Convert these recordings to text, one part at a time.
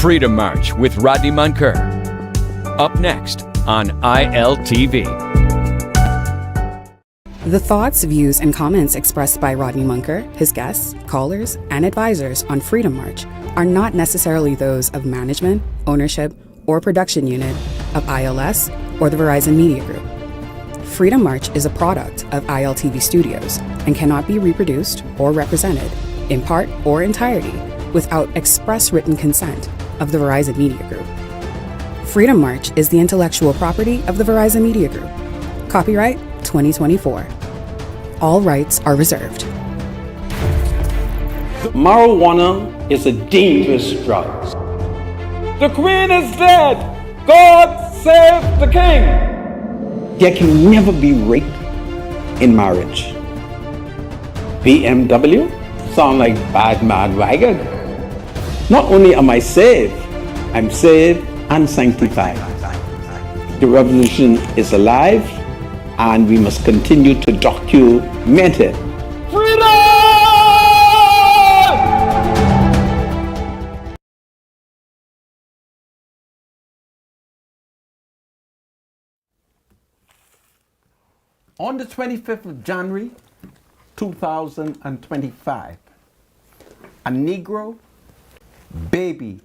Freedom March with Rodney Munker. Up next on ILTV. The thoughts, views, and comments expressed by Rodney Munker, his guests, callers, and advisors on Freedom March are not necessarily those of management, ownership, or production unit of ILS or the Verizon Media Group. Freedom March is a product of ILTV Studios and cannot be reproduced or represented, in part or entirety, without express written consent of the Verizon Media Group. Freedom March is the intellectual property of the Verizon Media Group. Copyright 2024. All rights are reserved. Marijuana is a dangerous drug. The Queen is dead! God save the King! There can never be rape in marriage. BMW sound like bad mad wagon. Not only am I saved, I'm saved and sanctified. The revolution is alive, and we must continue to document it. Freedom! On the 25th of January, 2025, a Negro baby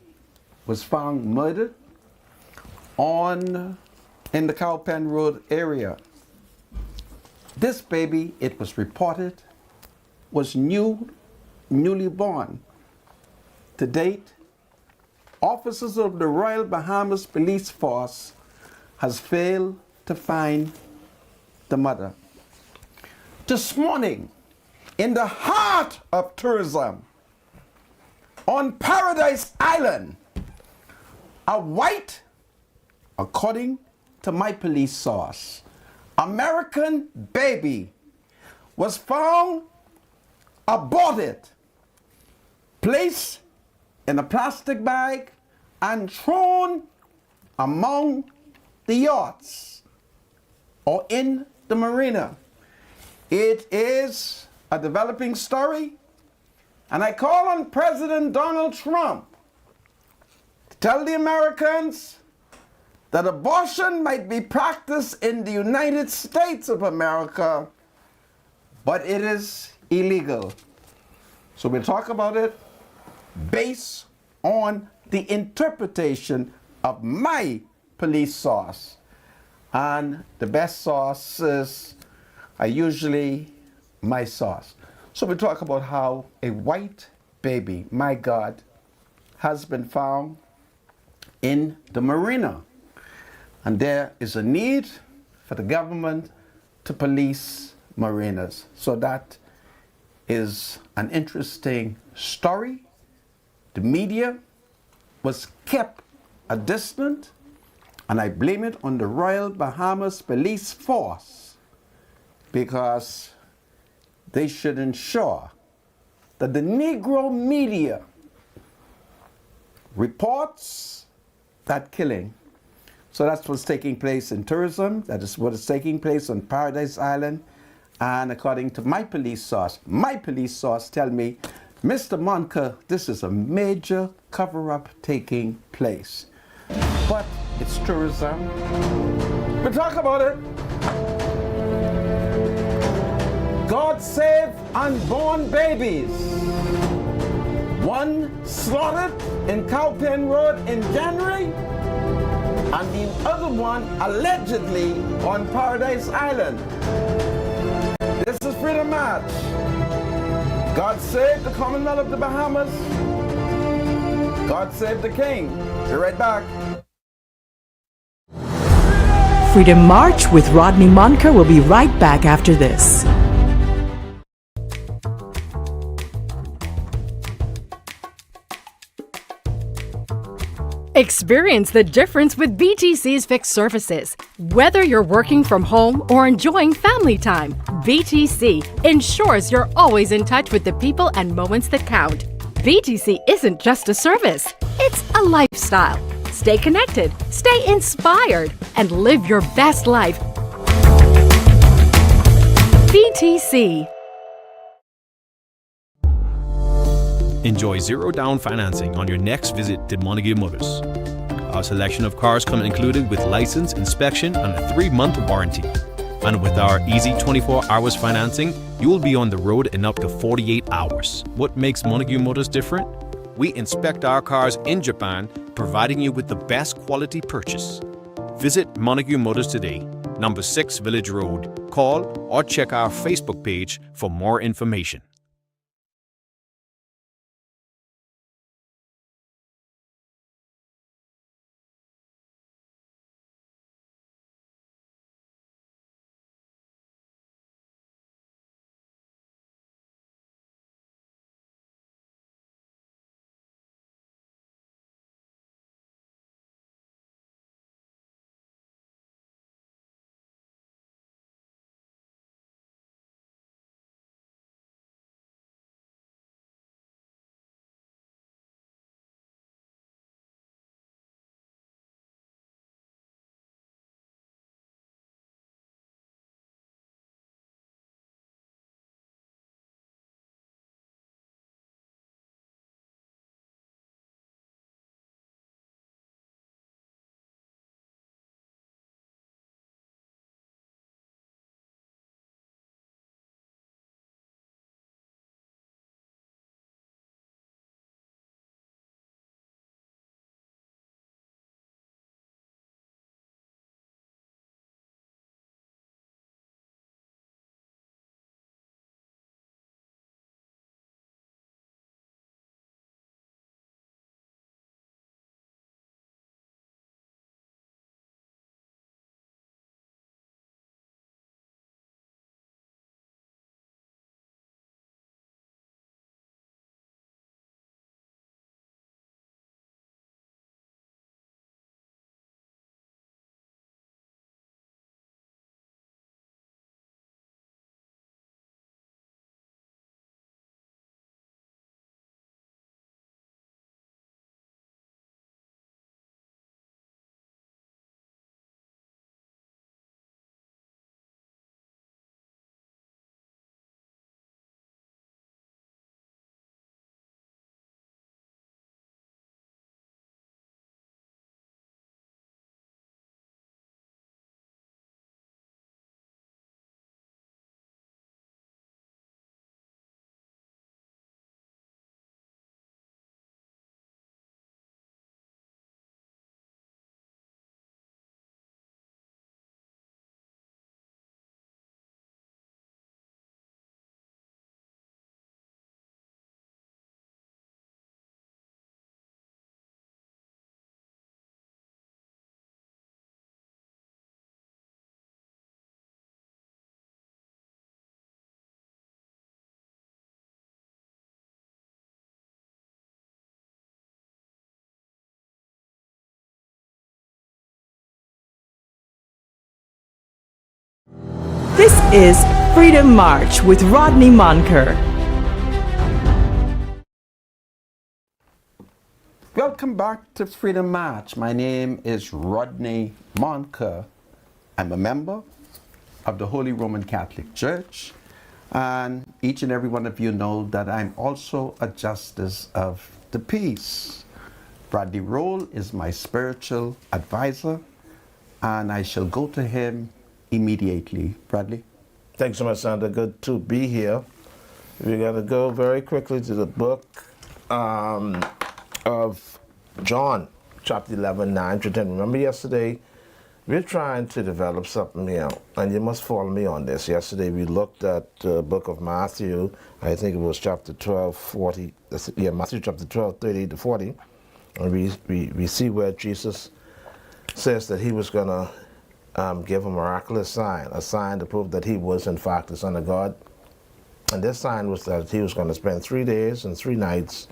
was found murdered in the Cowpen Road area. This baby, it was reported, was newly born. To date, officers of the Royal Bahamas Police Force has failed to find the mother. This morning, in the heart of tourism, on Paradise Island, a white, according to my police source, American baby was found aborted, placed in a plastic bag, and thrown among the yachts or in the Marina. It is a developing story, and I call on President Donald Trump to tell the Americans that abortion might be practiced in the United States of America, but it is illegal. So we'll talk about it based on the interpretation of my police source. And the best sources are usually my source. So we talk about how a white baby, my God, has been found in the Marina. And there is a need for the government to police marinas. So that is an interesting story. The media was kept a distance, and I blame it on the Royal Bahamas Police Force, because they should ensure that the Negro media reports that killing. So that's what's taking place in tourism. That is what is taking place on Paradise Island. And according to my police source tell me, Mr. Munker, this is a major cover-up taking place. But it's tourism. We'll talk about it. God save unborn babies. One slaughtered in Cowpen Road in January, and the other one allegedly on Paradise Island. This is Freedom March. God save the Commonwealth of the Bahamas. God save the King. Be right back. Freedom March with Rodney Munker will be right back after this. Experience the difference with BTC's fixed services. Whether you're working from home or enjoying family time, BTC ensures you're always in touch with the people and moments that count. BTC isn't just a service, it's a lifestyle. Stay connected, stay inspired, and live your best life. BTC. Enjoy zero-down financing on your next visit to Montague Motors. Our selection of cars come included with license, inspection, and a 3-month warranty. And with our easy 24 hours financing, you will be on the road in up to 48 hours. What makes Montague Motors different? We inspect our cars in Japan, providing you with the best quality purchase. Visit Montague Motors today, number 6 Village Road. Call or check our Facebook page for more information. This is Freedom March with Rodney Monker. Welcome back to Freedom March. My name is Rodney Monker. I'm a member of the Holy Roman Catholic Church, and each and every one of you know that I'm also a justice of the peace. Bradley Roll is my spiritual advisor, and I shall go to him immediately. Bradley? Thanks so much, Sandra. Good to be here. We're going to go very quickly to the book of John, chapter 11, 9 to 10. Remember yesterday, we're trying to develop something here, and you must follow me on this. Yesterday, we looked at the book of Matthew. I think it was chapter 12, 40. Matthew chapter 12, 38 to 40. And we see where Jesus says that he was going to give a miraculous sign, a sign to prove that he was in fact the Son of God. And this sign was that he was going to spend 3 days and 3 nights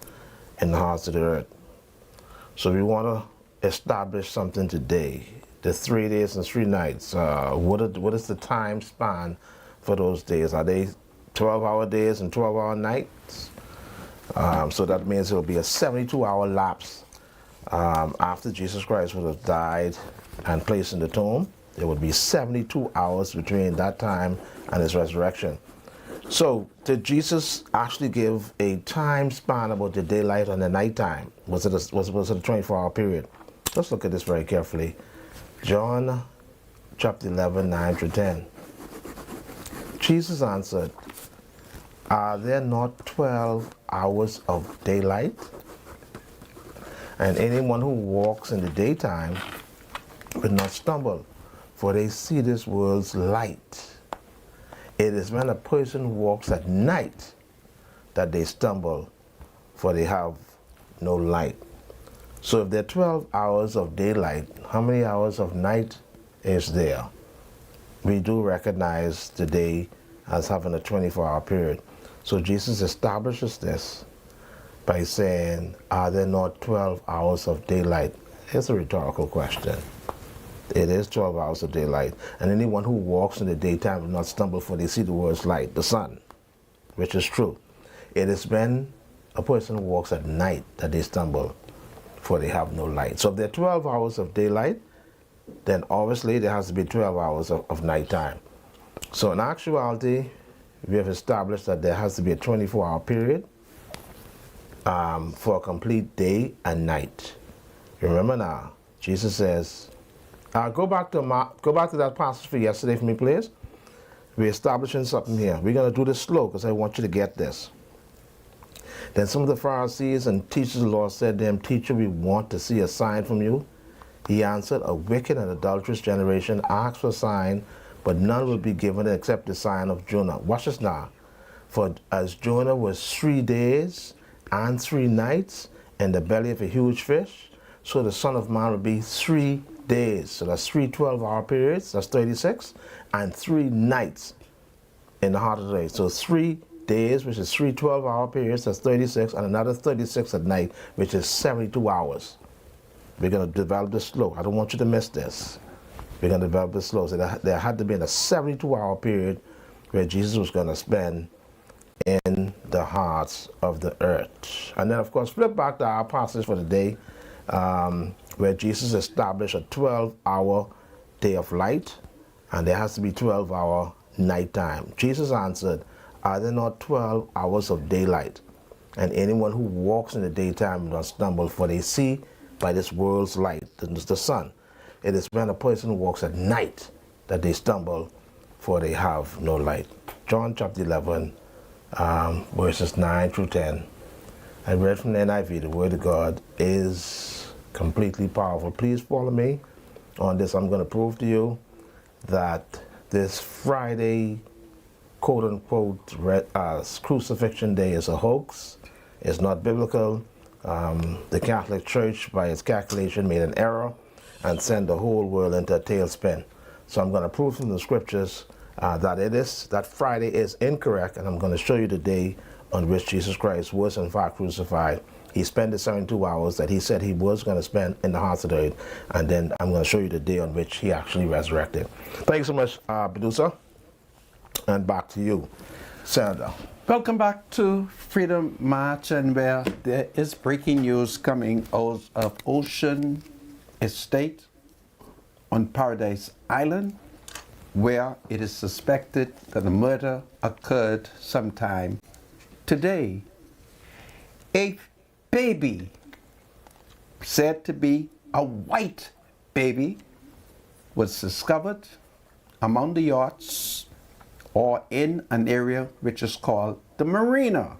in the hearts of the earth. So we want to establish something today. The 3 days and 3 nights. What is the time span for those days? Are they 12-hour days and 12-hour nights? So that means it will be a 72-hour lapse after Jesus Christ would have died and placed in the tomb. There would be 72 hours between that time and his resurrection. So, did Jesus actually give a time span about the daylight and the nighttime? Was it a 24-hour period? Let's look at this very carefully. John chapter 11, 9 through 10. Jesus answered, "Are there not 12 hours of daylight? And anyone who walks in the daytime will not stumble, for they see this world's light. It is when a person walks at night that they stumble, for they have no light." So if there are 12 hours of daylight, how many hours of night is there? We do recognize the day as having a 24-hour period. So Jesus establishes this by saying, "Are there not 12 hours of daylight?" It's a rhetorical question. It is 12 hours of daylight. And anyone who walks in the daytime will not stumble, for they see the world's light, the sun, which is true. It is when a person walks at night that they stumble, for they have no light. So if there are 12 hours of daylight, then obviously there has to be 12 hours of nighttime. So in actuality, we have established that there has to be a 24-hour period for a complete day and night. Remember now, Jesus says, go back to that passage for yesterday for me, please. We're establishing something here. We're going to do this slow because I want you to get this. Then some of the Pharisees and teachers of the law said to him, "Teacher, we want to see a sign from you." He answered, "A wicked and adulterous generation asks for a sign, but none will be given except the sign of Jonah." Watch this now. "For as Jonah was 3 days and 3 nights in the belly of a huge fish, so the Son of Man will be 3 days." So that's 3 12-hour periods, that's 36, and 3 nights in the heart of the day. So 3 days, which is 3 12-hour periods, that's 36, and another 36 at night, which is 72 hours. We're going to develop this slow. I don't want you to miss this. We're going to develop this slow. So there had to be a 72-hour period where Jesus was going to spend in the hearts of the earth. And then, of course, flip back to our passage for the day, where Jesus established a 12-hour day of light, and there has to be 12-hour nighttime. Jesus answered, "Are there not 12 hours of daylight? And anyone who walks in the daytime will not stumble, for they see by this world's light, the sun. It is when a person walks at night that they stumble, for they have no light." John chapter 11, verses 9 through 10. I read from the NIV. The Word of God is completely powerful. Please follow me on this. I'm going to prove to you that this Friday, quote-unquote, crucifixion day is a hoax. It's not biblical. The Catholic Church, by its calculation, made an error and sent the whole world into a tailspin. So I'm going to prove from the scriptures that Friday is incorrect, and I'm going to show you the day on which Jesus Christ was in fact crucified. He spent the 72 hours that he said he was going to spend in the hearts of the earth, and then I'm going to show you the day on which he actually resurrected. Thanks so much, producer. And back to you, Senator. Welcome back to Freedom March, and where there is breaking news coming out of Ocean Estate on Paradise Island, where it is suspected that the murder occurred sometime today. A baby, said to be a white baby, was discovered among the yachts or in an area which is called the Marina.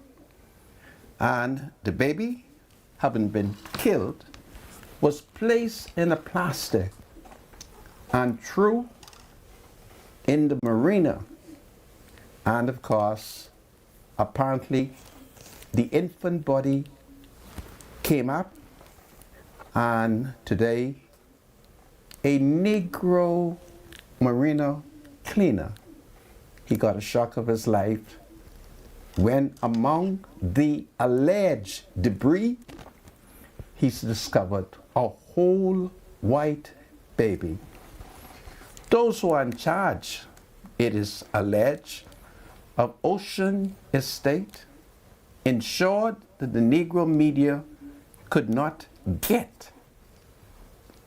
And the baby, having been killed, was placed in a plastic and threw in the Marina. And of course, apparently, the infant body came up, and today, a Negro Marina cleaner, he got a shock of his life when among the alleged debris, he's discovered a whole white baby. Those who are in charge, it is alleged, of Ocean Estate ensured that the Negro media could not get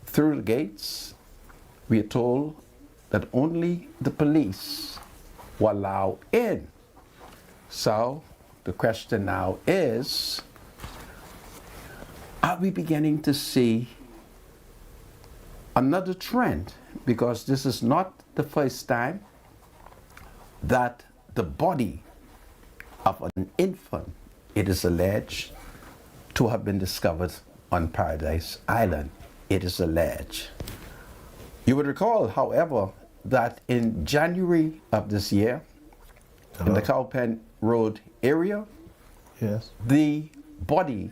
through the gates. We are told that only the police were allowed in. So the question now is, are we beginning to see another trend? Because this is not the first time that the body of an infant, it is alleged, to have been discovered on Paradise Island. It is alleged. You would recall, however, that in January of this year, in the Cowpen Road area, Yes. the body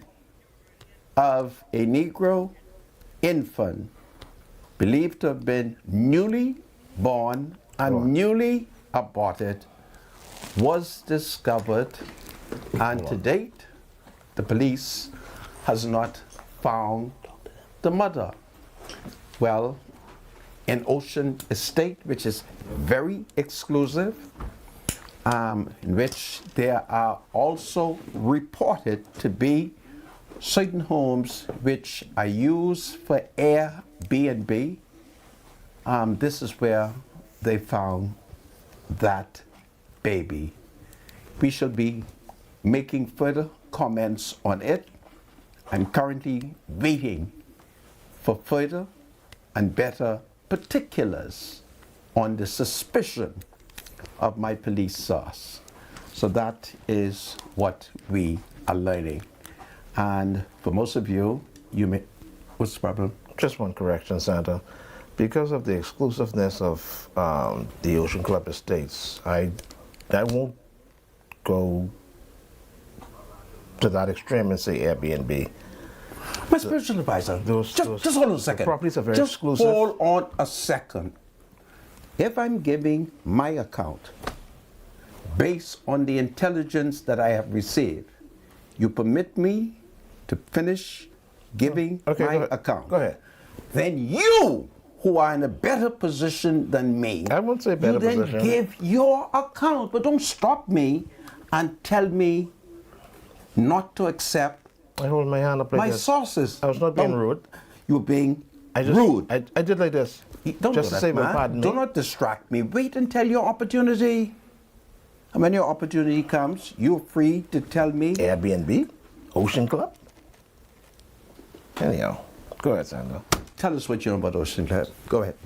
of a Negro infant believed to have been newly born and newly aborted was discovered, and to date the police has not found the mother. Well, in Ocean Estate, which is very exclusive, in which there are also reported to be certain homes which are used for Airbnb. This is where they found that baby. We shall be making further comments on it. I'm currently waiting for further and better particulars on the suspicion of my police source. So that is what we are learning. And for most of you, you may, what's the problem? Just one correction, Santa. Because of the exclusiveness of the Ocean Club Estates, I won't go to that extreme and say Airbnb. My spiritual advisor, just hold on a second. The properties are very just exclusive. Hold on a second. If I'm giving my account based on the intelligence that I have received, you permit me to finish giving my account. Go ahead. Then you, who are in a better position than me, I won't say better you then position. give your account, but don't stop me and tell me not to accept I hold my hand up like my this. sources. I was not being rude. You're being rude. rude. I did like this. Don't just do to that, say my man. pardon. Do not distract me. Wait until your opportunity. And when your opportunity comes, you're free to tell me. Airbnb? Ocean Club? Anyhow, go ahead, Sandra. Tell us what you know about Ocean Club. Go ahead.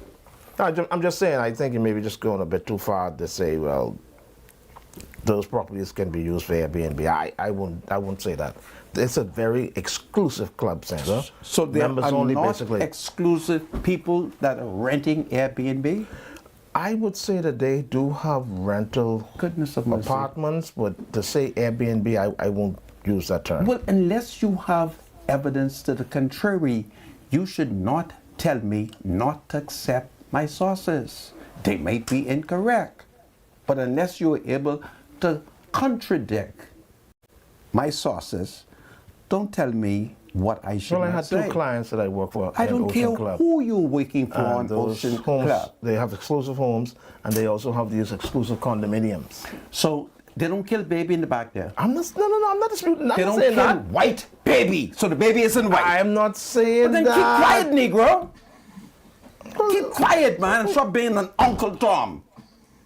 I'm just saying, I think you may be just going a bit too far to say, well, those properties can be used for Airbnb. I won't say that. It's a very exclusive club, Sandra. So there Members are only, not basically. exclusive people that are renting Airbnb? I would say that they do have rental Goodness of mercy. apartments, but to say Airbnb, I won't use that term. Well, unless you have evidence to the contrary, you should not tell me not to accept my sources. They may be incorrect, but unless you are able to contradict my sources, don't tell me what I should Well, I not had say. two clients that I work for. I in don't Ocean care Club. who you're working for on Those Ocean homes, Club. they have exclusive homes, and they also have these exclusive condominiums. So they don't kill baby in the back there. I'm not. No. I'm not disputing. I'm They not don't saying kill that. white baby. So the baby isn't white. I'm not saying But then that. keep quiet, Negro. Keep quiet, man, and stop being an Uncle Tom.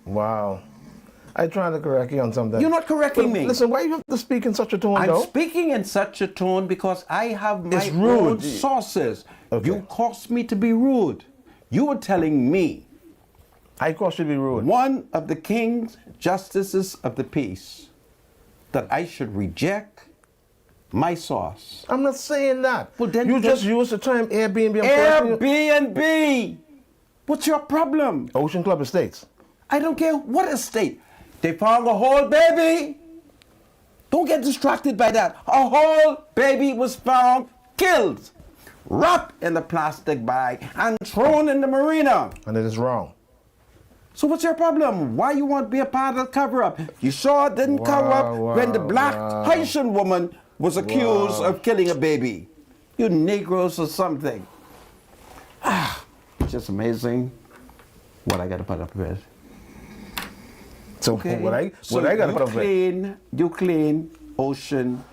Wow. I trying to correct you on something. You're not correcting me. Listen, why you have to speak in such a tone, I'm though? speaking in such a tone because I have my It's rude. own sources. Okay. You caused me to be rude. You were telling me I caused you to be rude. one of the king's justices of the peace that I should reject my source. I'm not saying that. Well, then- you then- just used the term Airbnb. I'm correcting you. Airbnb. What's your problem? Ocean Club Estates. I don't care what estate. They found a whole baby. Don't get distracted by that. A whole baby was found killed, wrapped in a plastic bag, and thrown in the marina. And it is wrong. So what's your problem? Why you want to be a part of the cover-up? You sure didn't cover up when the black Haitian woman was accused of killing a baby. You Negroes or something. It's just amazing what I got to put up with. So Okay. what I So got to you put up with. You clean Ocean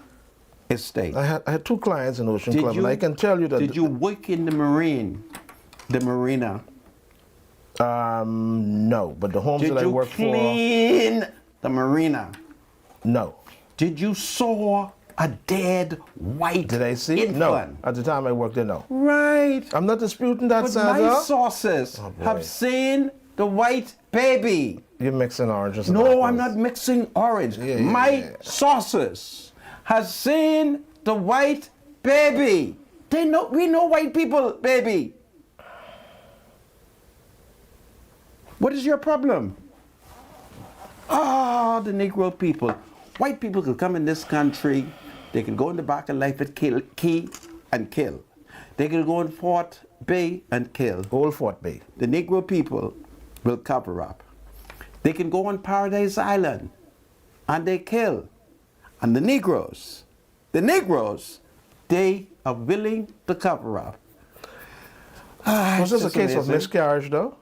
Estate. I had two clients in Ocean Club, and I can tell you that. Did you work in the marina? No, but the homes Did that I you work for. clean the marina? No. Did you saw a dead white Did I see it? infant? No. At the time I worked there, no. Right. I'm not disputing that, But Sandra. my sources boy. have seen the white baby. You're mixing oranges and No, apples. I'm not mixing orange. Yeah, My sources has seen the white baby. We know white people, baby. What is your problem? The Negro people. White people could come in this country. They can go in the back of life at Key and kill. They can go in Fort Bay and kill. Old Fort Bay. The Negro people will cover up. They can go on Paradise Island and they kill. And the Negroes, they are willing to cover up. Was this a it's case of amazing. miscarriage, though?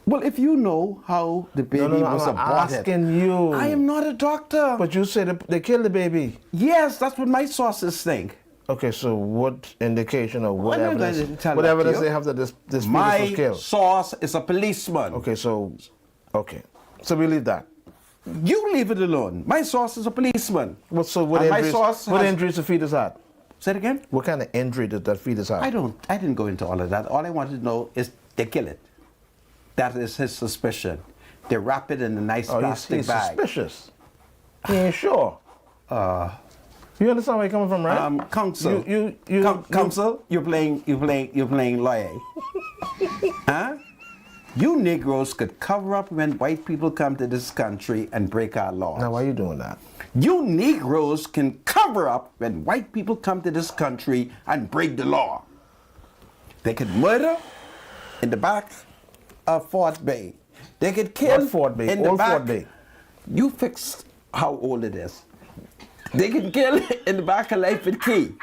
Well, if you know how the baby was I'm aborted. asking you. I am not a doctor. But you said they killed the baby. Yes, that's what my sources think. Okay, so what indication or what I'm not evidence? going to tell What that to evidence you. they have that this fetus was My killed? source is a policeman. Okay, so we leave that. You leave it alone. My source is a policeman. What And my source what has- injuries the fetus had? Say it again? What kind of injury did that fetus have? I didn't go into all of that. All I wanted to know is they kill it. That is his suspicion. They wrap it in a nice plastic he's bag. suspicious. He ain't sure. You understand where you're coming from, right? Counsel. Counsel. You're playing lawyer. Huh? You Negroes could cover up when white people come to this country and break our laws. Now, why are you doing that? You Negroes can cover up when white people come to this country and break the law. They could murder in the back of Fort Bay. They could kill What Fort Bay? in the Old back. Fort Bay. You fixed how old it is. They could kill in the back of Life at Key.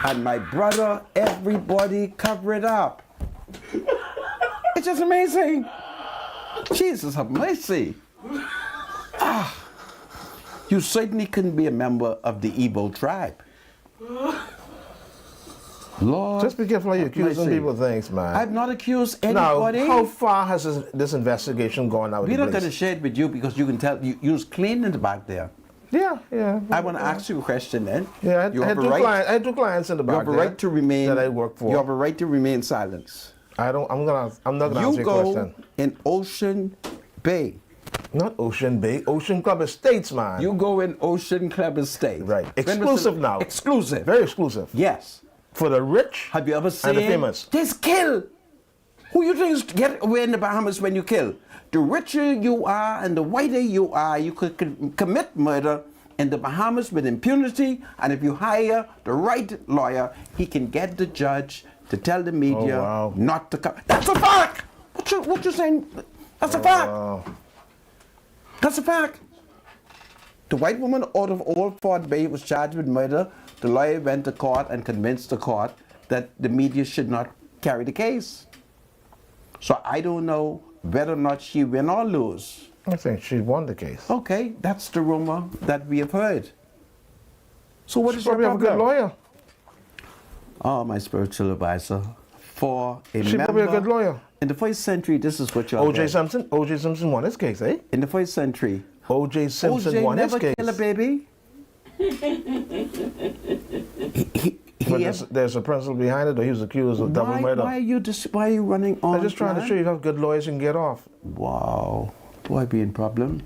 And my brother, everybody cover it up. It's just amazing. Jesus have mercy. You certainly couldn't be a member of the Igbo tribe. Lord, Just be careful how you accusing mercy. people of things, man. I've not accused Now, anybody. how far has this investigation gone out? We're not going to share it with you because you can tell you was clean in the back there. Yeah. I want to ask you a question then. Yeah, You I have had a right. I had two clients in the You back have a there right to remain. that I work for. You have a right to remain silent. I'm not gonna answer You your go question. in Ocean Bay. Not Ocean Bay, Ocean Club Estates, man. You go in Ocean Club Estate. Right. When was Exclusive the- now. Exclusive. Very exclusive. Yes. For the rich Have you ever seen and the famous. this kill? Who you think is get away in the Bahamas when you kill? The richer you are and the whiter you are, you could commit murder in the Bahamas with impunity. And if you hire the right lawyer, he can get the judge to tell the media wow. not to come. That's a fact. What you saying? That's a fact. Wow. That's a fact. The white woman out of Old Fort Bay was charged with murder. The lawyer went to court and convinced the court that the media should not carry the case. So I don't know whether or not she win or lose. I think she won the case. Okay, that's the rumor that we have heard. So what She is your probably have a good problem? lawyer. Oh, my spiritual advisor. For a She member probably a good lawyer. in the first century, this is what you're O.J. Simpson won his case, eh? In the first century, O.J. Simpson OJ won his never case. kill a baby. But there's a principle behind it, or he was accused of double murder. Why are you running on? I'm just trying to show you have good lawyers you can get off. Wow, do I be in problem?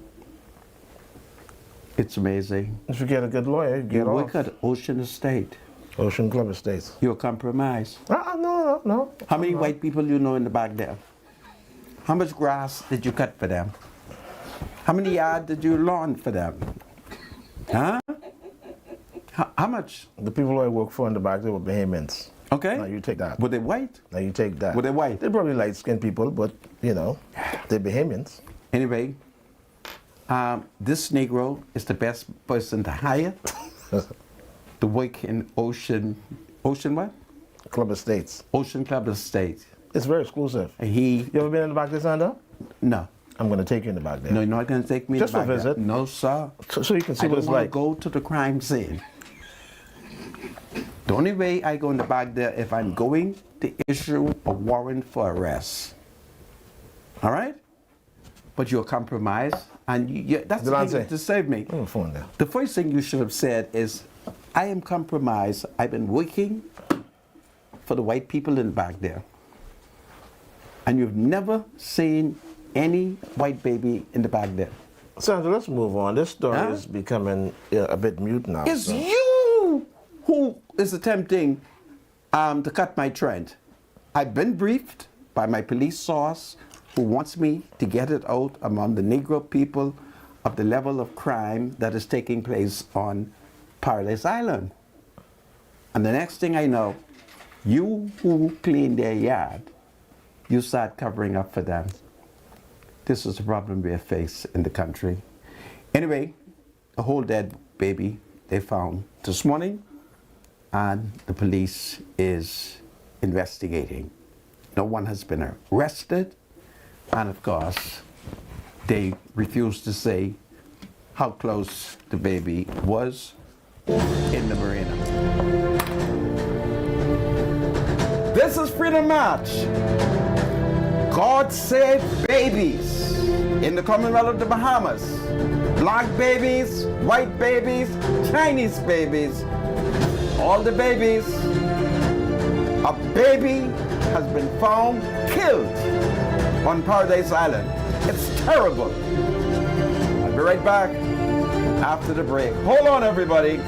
It's amazing. If you get a good lawyer, you You get work off. at Ocean Estate. Ocean Club Estates. You're compromised. No. How many white people you know in the back there? How much grass did you cut for them? How many yards did you lawn for them? Huh? How much? The people who I work for in the back, they were Bahamians. Okay. Now you take that. Were they white? Now you take that. Were they white? They're probably light-skinned people, but, you know, they're Bahamians. Anyway, this Negro is the best person to hire to work in Ocean what? Club Estates. Ocean Club Estate. It's very exclusive. He, You ever been in the back there, Sandra? no. I'm going to take you in the back there. No, you're not going to take me Just to for a back there. visit. No, sir. So you can see I what don't it's want to like. go to the crime scene. The only way I go in the back there if I'm going to issue a warrant for arrest. All right? but you're compromised, and that's the thing to save me. Phone there. The first thing you should have said is, I am compromised. I've been working for the white people in the back there, and you've never seen any white baby in the back there. Sandra, let's move on. This story is becoming a bit mute now. It's you who is attempting to cut my trend. I've been briefed by my police source who wants me to get it out among the Negro people of the level of crime that is taking place on Paradise Island. And the next thing I know, you who clean their yard, you start covering up for them. This is a problem we face in the country. Anyway, a whole dead baby they found this morning, and the police is investigating. No one has been arrested, and of course, they refuse to say how close the baby was in the Marina. This is Freedom March. God save babies in the Commonwealth of the Bahamas. Black babies, white babies, Chinese babies, all the babies. A baby has been found killed on Paradise Island. It's terrible. I'll be right back after the break. Hold on, everybody.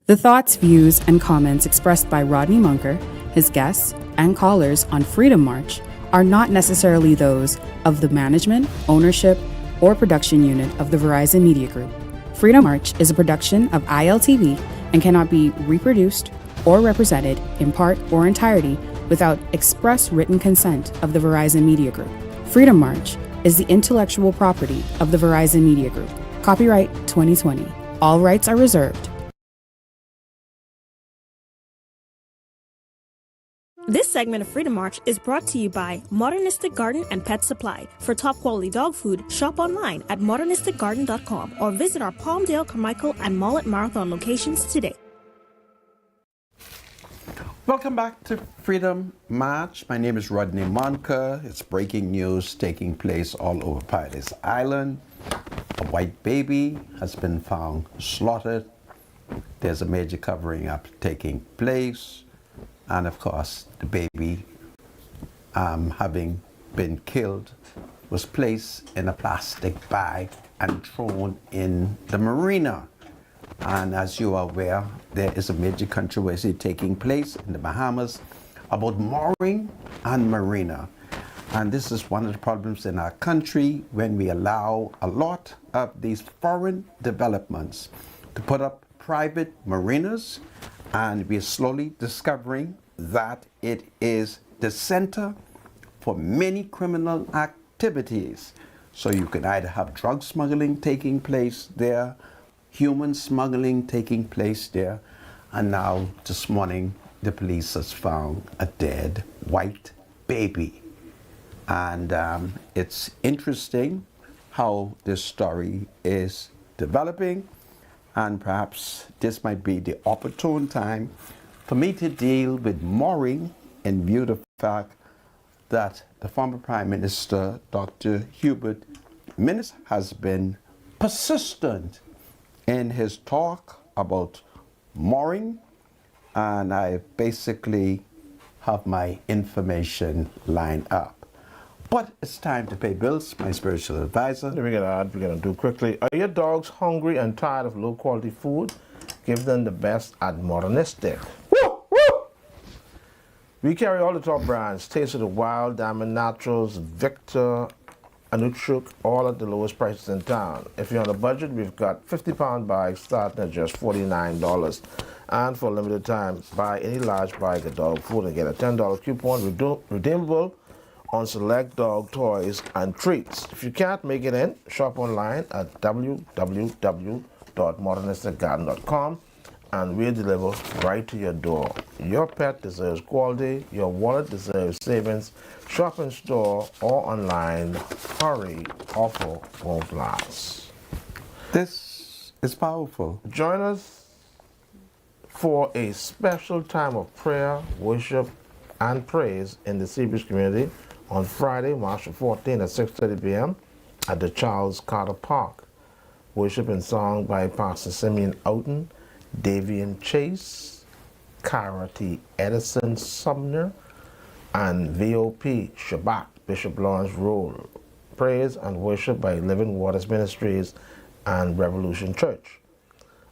The thoughts, views, and comments expressed by Rodney Munker, his guests, and callers on Freedom March are not necessarily those of the management, ownership, or production unit of the Verizon Media Group. Freedom March is a production of ILTV and cannot be reproduced or represented in part or entirety without express written consent of the Verizon Media Group. Freedom March is the intellectual property of the Verizon Media Group. Copyright 2020. All rights are reserved. This segment of Freedom March is brought to you by Modernistic Garden and Pet Supply. For top quality dog food, shop online at modernisticgarden.com or visit our Palmdale, Carmichael, and Mullet Marathon locations today. Welcome back to Freedom March. My name is Rodney Munker. It's breaking news taking place all over Paradise Island. A white baby has been found slaughtered. There's a major covering up taking place. And of course, the baby, having been killed, was placed in a plastic bag and thrown in the Marina. And as you are aware, there is a major controversy taking place in the Bahamas about mooring and Marina. And this is one of the problems in our country when we allow a lot of these foreign developments to put up private marinas, and we're slowly discovering that it is the center for many criminal activities. So you can either have drug smuggling taking place there, human smuggling taking place there, and now this morning the police has found a dead white baby. And it's interesting how this story is developing, and perhaps this might be the opportune time for me to deal with mooring in view of the fact that the former Prime Minister, Dr. Hubert Minnis, has been persistent in his talk about mooring, and I basically have my information lined up. But it's time to pay bills. My spiritual advisor. We're gonna do quickly. Are your dogs hungry and tired of low quality food? Give them the best at Modernistic. Woo! Woo! We carry all the top brands: Taste of the Wild, Diamond Naturals, Victor, Anuchuk, all at the lowest prices in town. If you're on a budget, we've got 50-pound bags starting at just $49. And for a limited time, buy any large bag of dog food and get a $10 coupon redeemable on select dog toys and treats. If you can't make it in, shop online at www.modernisticgarden.com and we'll deliver right to your door. Your pet deserves quality, your wallet deserves savings. Shop in store or online. Hurry, offer won't last. This is powerful. Join us for a special time of prayer, worship, and praise in the Seabridge community on Friday, March 14 at 6:30 p.m. at the Charles Carter Park. Worship and song by Pastor Simeon Oughton, Davian Chase, Cara T. Edison Sumner, and VOP Shabbat, Bishop Lawrence Roll. Praise and worship by Living Waters Ministries and Revolution Church.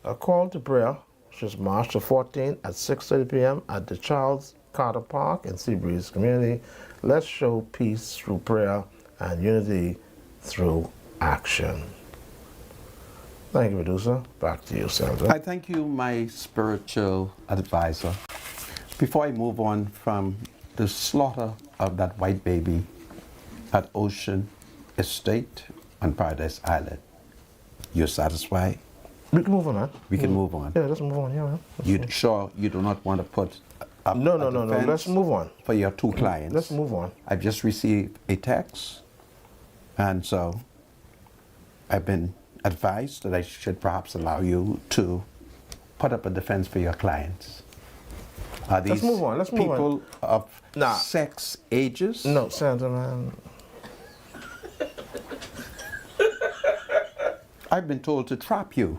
A call to prayer, which is March 14 at 6:30 p.m. at the Charles Carter Park in Seabreeze community. Let's show peace through prayer and unity through action. Thank you, producer. Back to you, Sandra. I thank you, my spiritual advisor. Before I move on from the slaughter of that white baby at Ocean Estate on Paradise Island, you're satisfied? We can move on, man. We can move on. Yeah, let's move on. Yeah, man. You sure you do not want to put up No. a defense Let's move on. for your two clients? Let's move on. I've just received a text, and so I've been advised that I should perhaps allow you to put up a defense for your clients. Are these Let's move on. Let's move people of Nah. sex ages? No, Sandra, man. I've been told to trap you.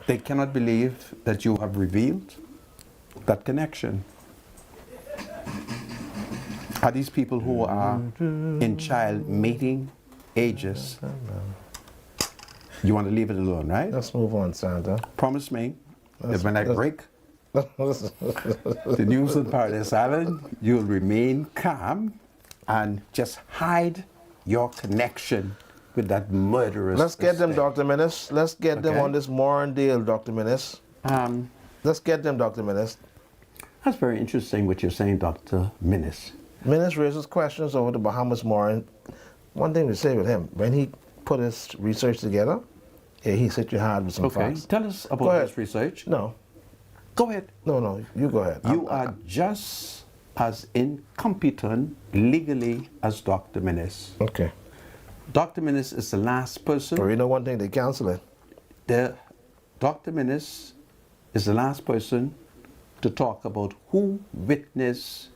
They cannot believe that you have revealed that connection. Are these people who are in child mating ages? You want to leave it alone, right? Let's move on, Sandra. Promise me that when I break the news on Paradise Island, you'll remain calm and just hide your connection with that murderous. Let's get them, Dr. Minnis. Let's get them on this Moran deal, Dr. Minnis. Let's get them, Dr. Minnis. That's very interesting what you're saying, Dr. Minnis. Minnis raises questions over the Bahamas Moran. One thing to say with him, when he put his research together, he hit you hard with some facts. Tell us about this research. No. Go ahead. No, you go ahead. You are just as incompetent legally as Dr. Minnis. Okay. Dr. Minnis is the last person. Or you know one thing, they cancel it. Dr. Minnis is the last person to talk about who witnessed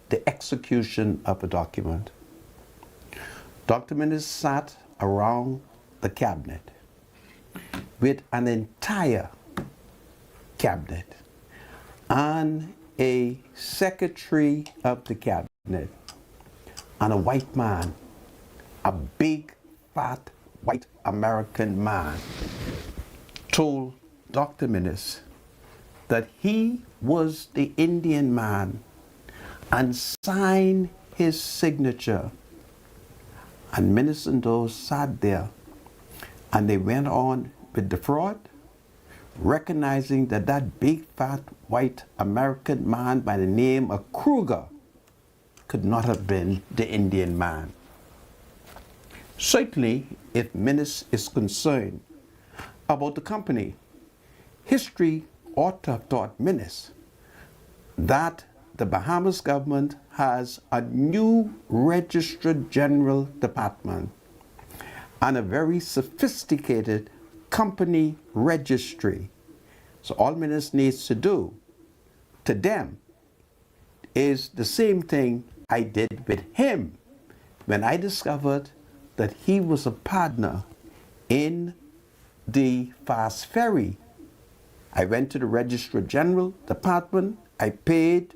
the execution of a document. Dr. Minnis sat around the cabinet with an entire cabinet and a secretary of the cabinet and a white man, a big, fat, white American man, told Dr. Minnis that he was the Indian man and signed his signature. And Minnis and those sat there and they went on with the fraud, recognizing that that big, fat, white American man by the name of Kruger could not have been the Indian man. Certainly, if Minnis is concerned about the company, history ought to have taught Minnis that the Bahamas government has a new Registrar General Department and a very sophisticated company registry. So all Minnis needs to do to them is the same thing I did with him when I discovered that he was a partner in the Fast Ferry. I went to the Registrar General Department, I paid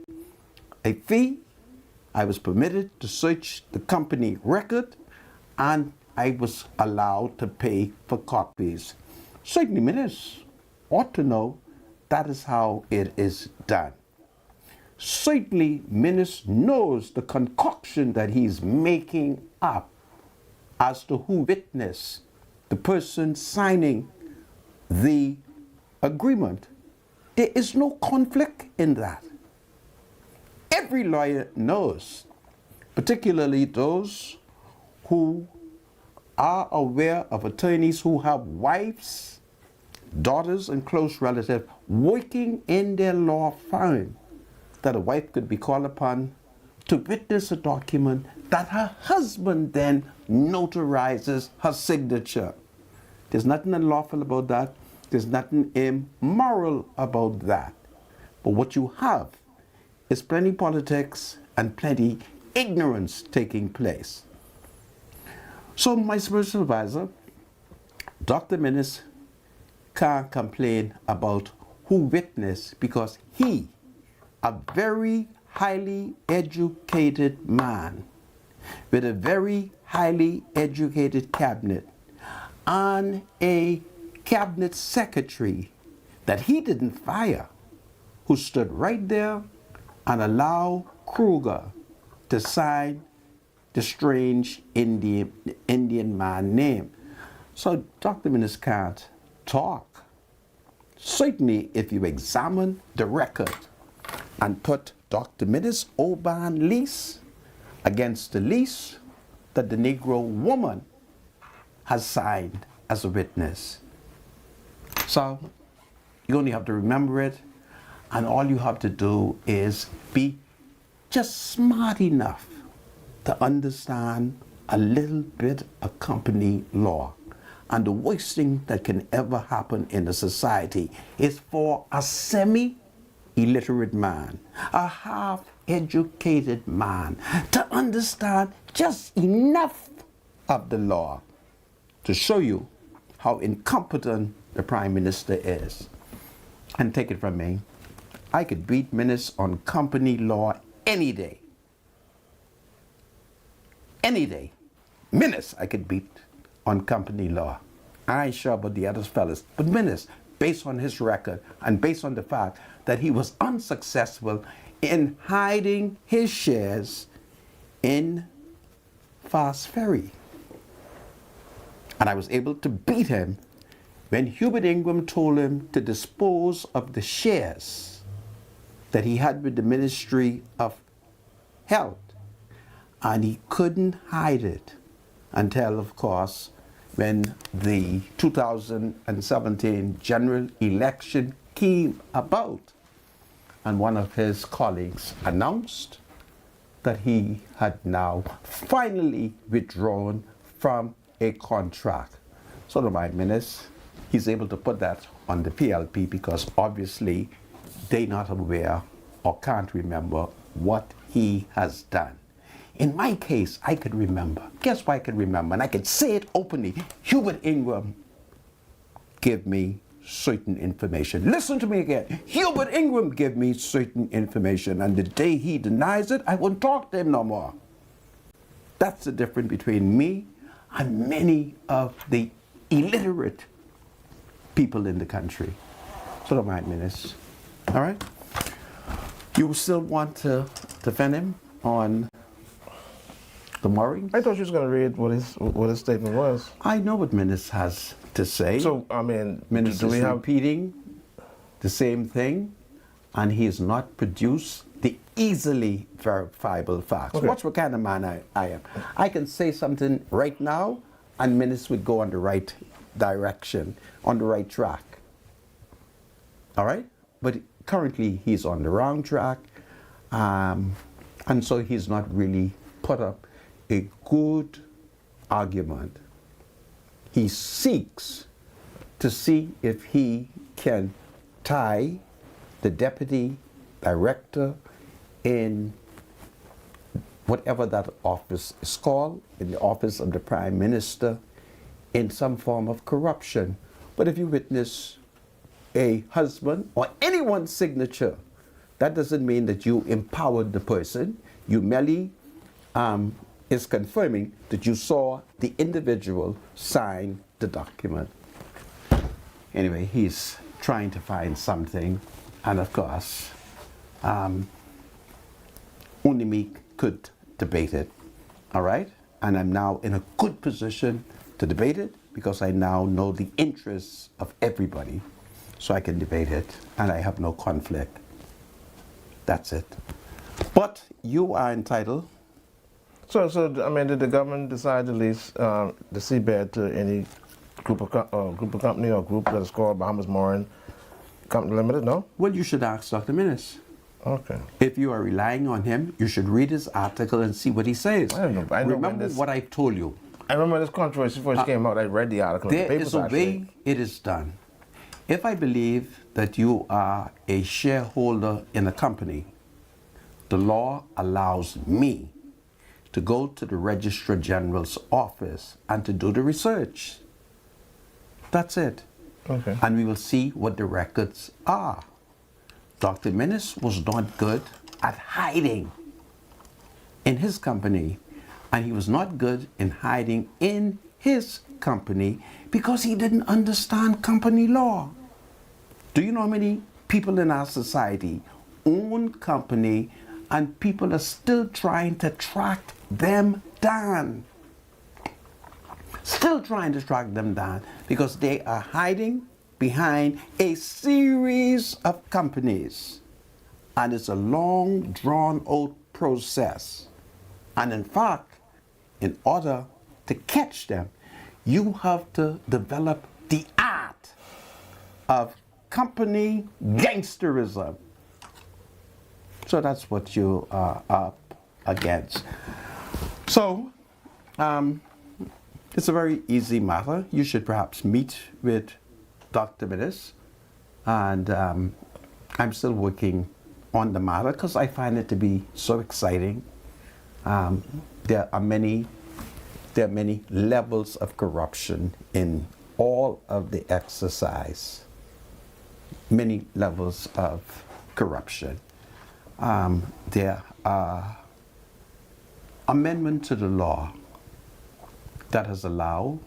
a fee, I was permitted to search the company record, and I was allowed to pay for copies. Certainly Minnis ought to know that is how it is done. Certainly Minnis knows the concoction that he's making up as to who witnessed the person signing the agreement. There is no conflict in that. Every lawyer knows, particularly those who are aware of attorneys who have wives, daughters, and close relatives working in their law firm, that a wife could be called upon to witness a document that her husband then notarizes her signature. There's nothing unlawful about that. There's nothing immoral about that. But what you have is plenty politics and plenty ignorance taking place. So my spiritual advisor, Dr. Minnis, can't complain about who witnessed because he, a very highly educated man with a very highly educated cabinet and a cabinet secretary that he didn't fire, who stood right there and allowed Kruger to sign the strange Indian man name. So Dr. Minnis can't talk. Certainly, if you examine the record and put Dr. Minnis' Oban lease against the lease that the Negro woman has signed as a witness. So you only have to remember it, and all you have to do is be just smart enough to understand a little bit of company law. And the worst thing that can ever happen in a society is for a semi-illiterate man, a half-educated man, to understand just enough of the law to show you how incompetent the Prime Minister is. And take it from me, I could beat Minnis on company law any day. Any day. Minnis I could beat on company law. I ain't sure about the other fellas, but Minnis, based on his record and based on the fact that he was unsuccessful in hiding his shares in Fast Ferry. And I was able to beat him when Hubert Ingram told him to dispose of the shares that he had with the Ministry of Health. And he couldn't hide it until, of course, when the 2017 general election came about. And one of his colleagues announced that he had now finally withdrawn from a contract. So to my Minnis, he's able to put that on the PLP because obviously they're not aware or can't remember what he has done. In my case, I could remember. Guess why I could remember? And I could say it openly. Hubert Ingram gave me certain information. Listen to me again. Hubert Ingram gave me certain information, and the day he denies it, I won't talk to him no more. That's the difference between me and many of the illiterate people in the country. So don't mind Minnis. All right? You still want to defend him on the mooring? I thought you was going to read what his statement was. I know what Minnis has to say. So, I mean, Minnis is repeating the same thing, and he has not produced the easily verifiable facts. Okay. Watch what kind of man I am. I can say something right now, and Minnis would go on the right direction, on the right track. All right? But currently, he's on the wrong track, and so he's not really put up a good argument. He seeks to see if he can tie the deputy director in whatever that office is called, in the office of the Prime Minister, in some form of corruption. But if you witness a husband or anyone's signature, that doesn't mean that you empowered the person. You merely is confirming that you saw the individual sign the document. Anyway, he's trying to find something, and of course, only me could debate it, all right? And I'm now in a good position to debate it because I now know the interests of everybody, so I can debate it, and I have no conflict. That's it. But you are entitled. So I mean, did the government decide to lease the seabed to any group of company or group that is called Bahamas Mooring Company Limited? No. Well, you should ask Dr. Minnis. Okay. If you are relying on him, you should read his article and see what he says. I know Remember what I told you. I remember this controversy first came out. I read the article. There in the papers, is a actually. way it is done. If I believe that you are a shareholder in a company, the law allows me to go to the Registrar General's office and to do the research. That's it. Okay. And we will see what the records are. Dr. Minnis was not good at hiding in his company, and he was not good in hiding in his company because he didn't understand company law. Do you know how many people in our society own company and people are still trying to track them down? Still trying to track them down because they are hiding behind a series of companies. And it's a long, drawn-out process. And in fact, in order to catch them, you have to develop the art of company gangsterism. So that's what you are up against. So, it's a very easy matter. You should perhaps meet with Dr. Minnis, and I'm still working on the matter because I find it to be so exciting. There are many levels of corruption in all of the exercise. Many levels of corruption. There are amendments to the law that has allowed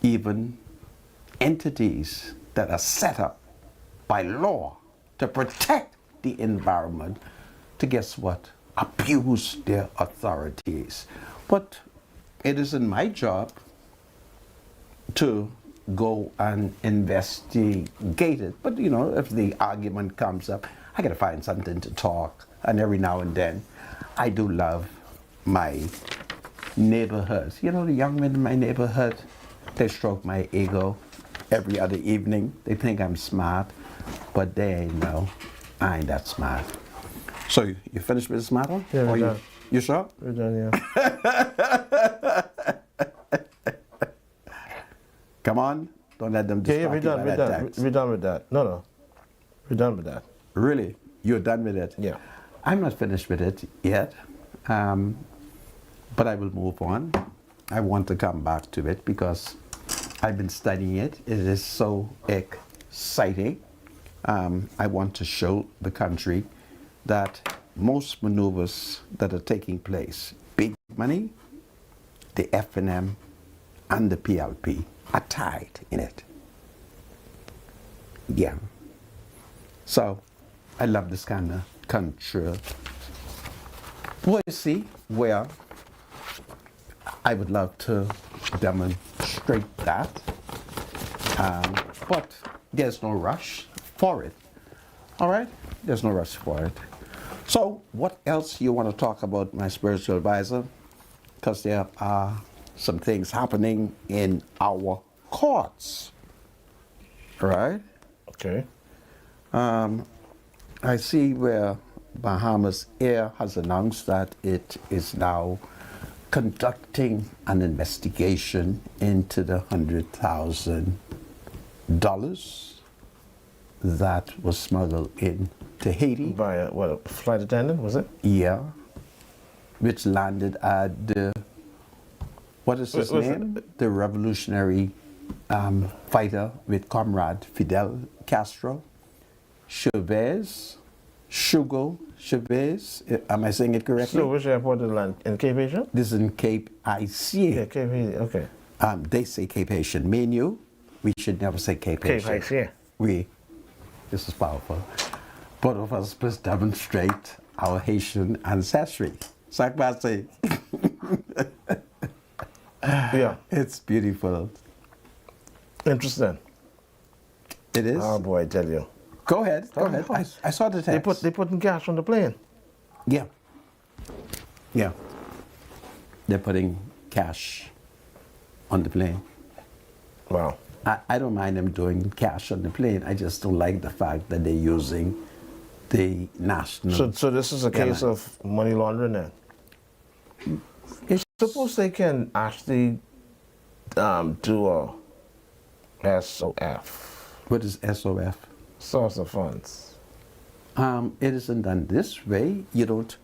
even entities that are set up by law to protect the environment to, guess what, abuse their authorities. But it isn't my job to go and investigate it. But you know, if the argument comes up, I gotta find something to talk. And every now and then, I do love my neighborhood. You know, the young men in my neighborhood, they stroke my ego every other evening. They think I'm smart, but they ain't know I ain't that smart. So you finished with the smart one? Yeah, we're done. You sure? We're done, yeah. Come on, don't let them Yeah, distract we're you done, by we're that done. text. We're done with that. No. We're done with that. Really? You're done with it? Yeah. I'm not finished with it yet, but I will move on. I want to come back to it because I've been studying it. It is so exciting. I want to show the country that most maneuvers that are taking place, big money, the F&M and the PLP are tied in it. Yeah. So I love this kind of country. Well, you see, where I would love to demonstrate that, but there's no rush for it. All right? There's no rush for it. So what else you want to talk about, my spiritual advisor? Because there are some things happening in our courts. All right? Okay. I see where Bahamas Air has announced that it is now conducting an investigation into the $100,000 that was smuggled into Haiti. By a flight attendant, was it? Yeah, which landed at the, what is his name? The revolutionary fighter with Comrade Fidel Castro. Chavez, am I saying it correctly? So which airport did it land? In Cape Haitian? This is in Cape Haitien. Yeah, Cape Haitian, okay. They say Cape Haitian. Me and you, we should never say Cape Cape Haitian. Haitian. This is powerful. Both of us must demonstrate our Haitian ancestry. Sakbase. Yeah. It's beautiful. Interesting. It is? Oh boy, I tell you. Go ahead. I saw the text. They putting cash on the plane. Yeah. Yeah. They're putting cash on the plane. Wow. I don't mind them doing cash on the plane. I just don't like the fact that they're using the national. So this is a case of money laundering then? Suppose they can actually do a SOF. What is SOF? Source of funds. It isn't done this way. You don't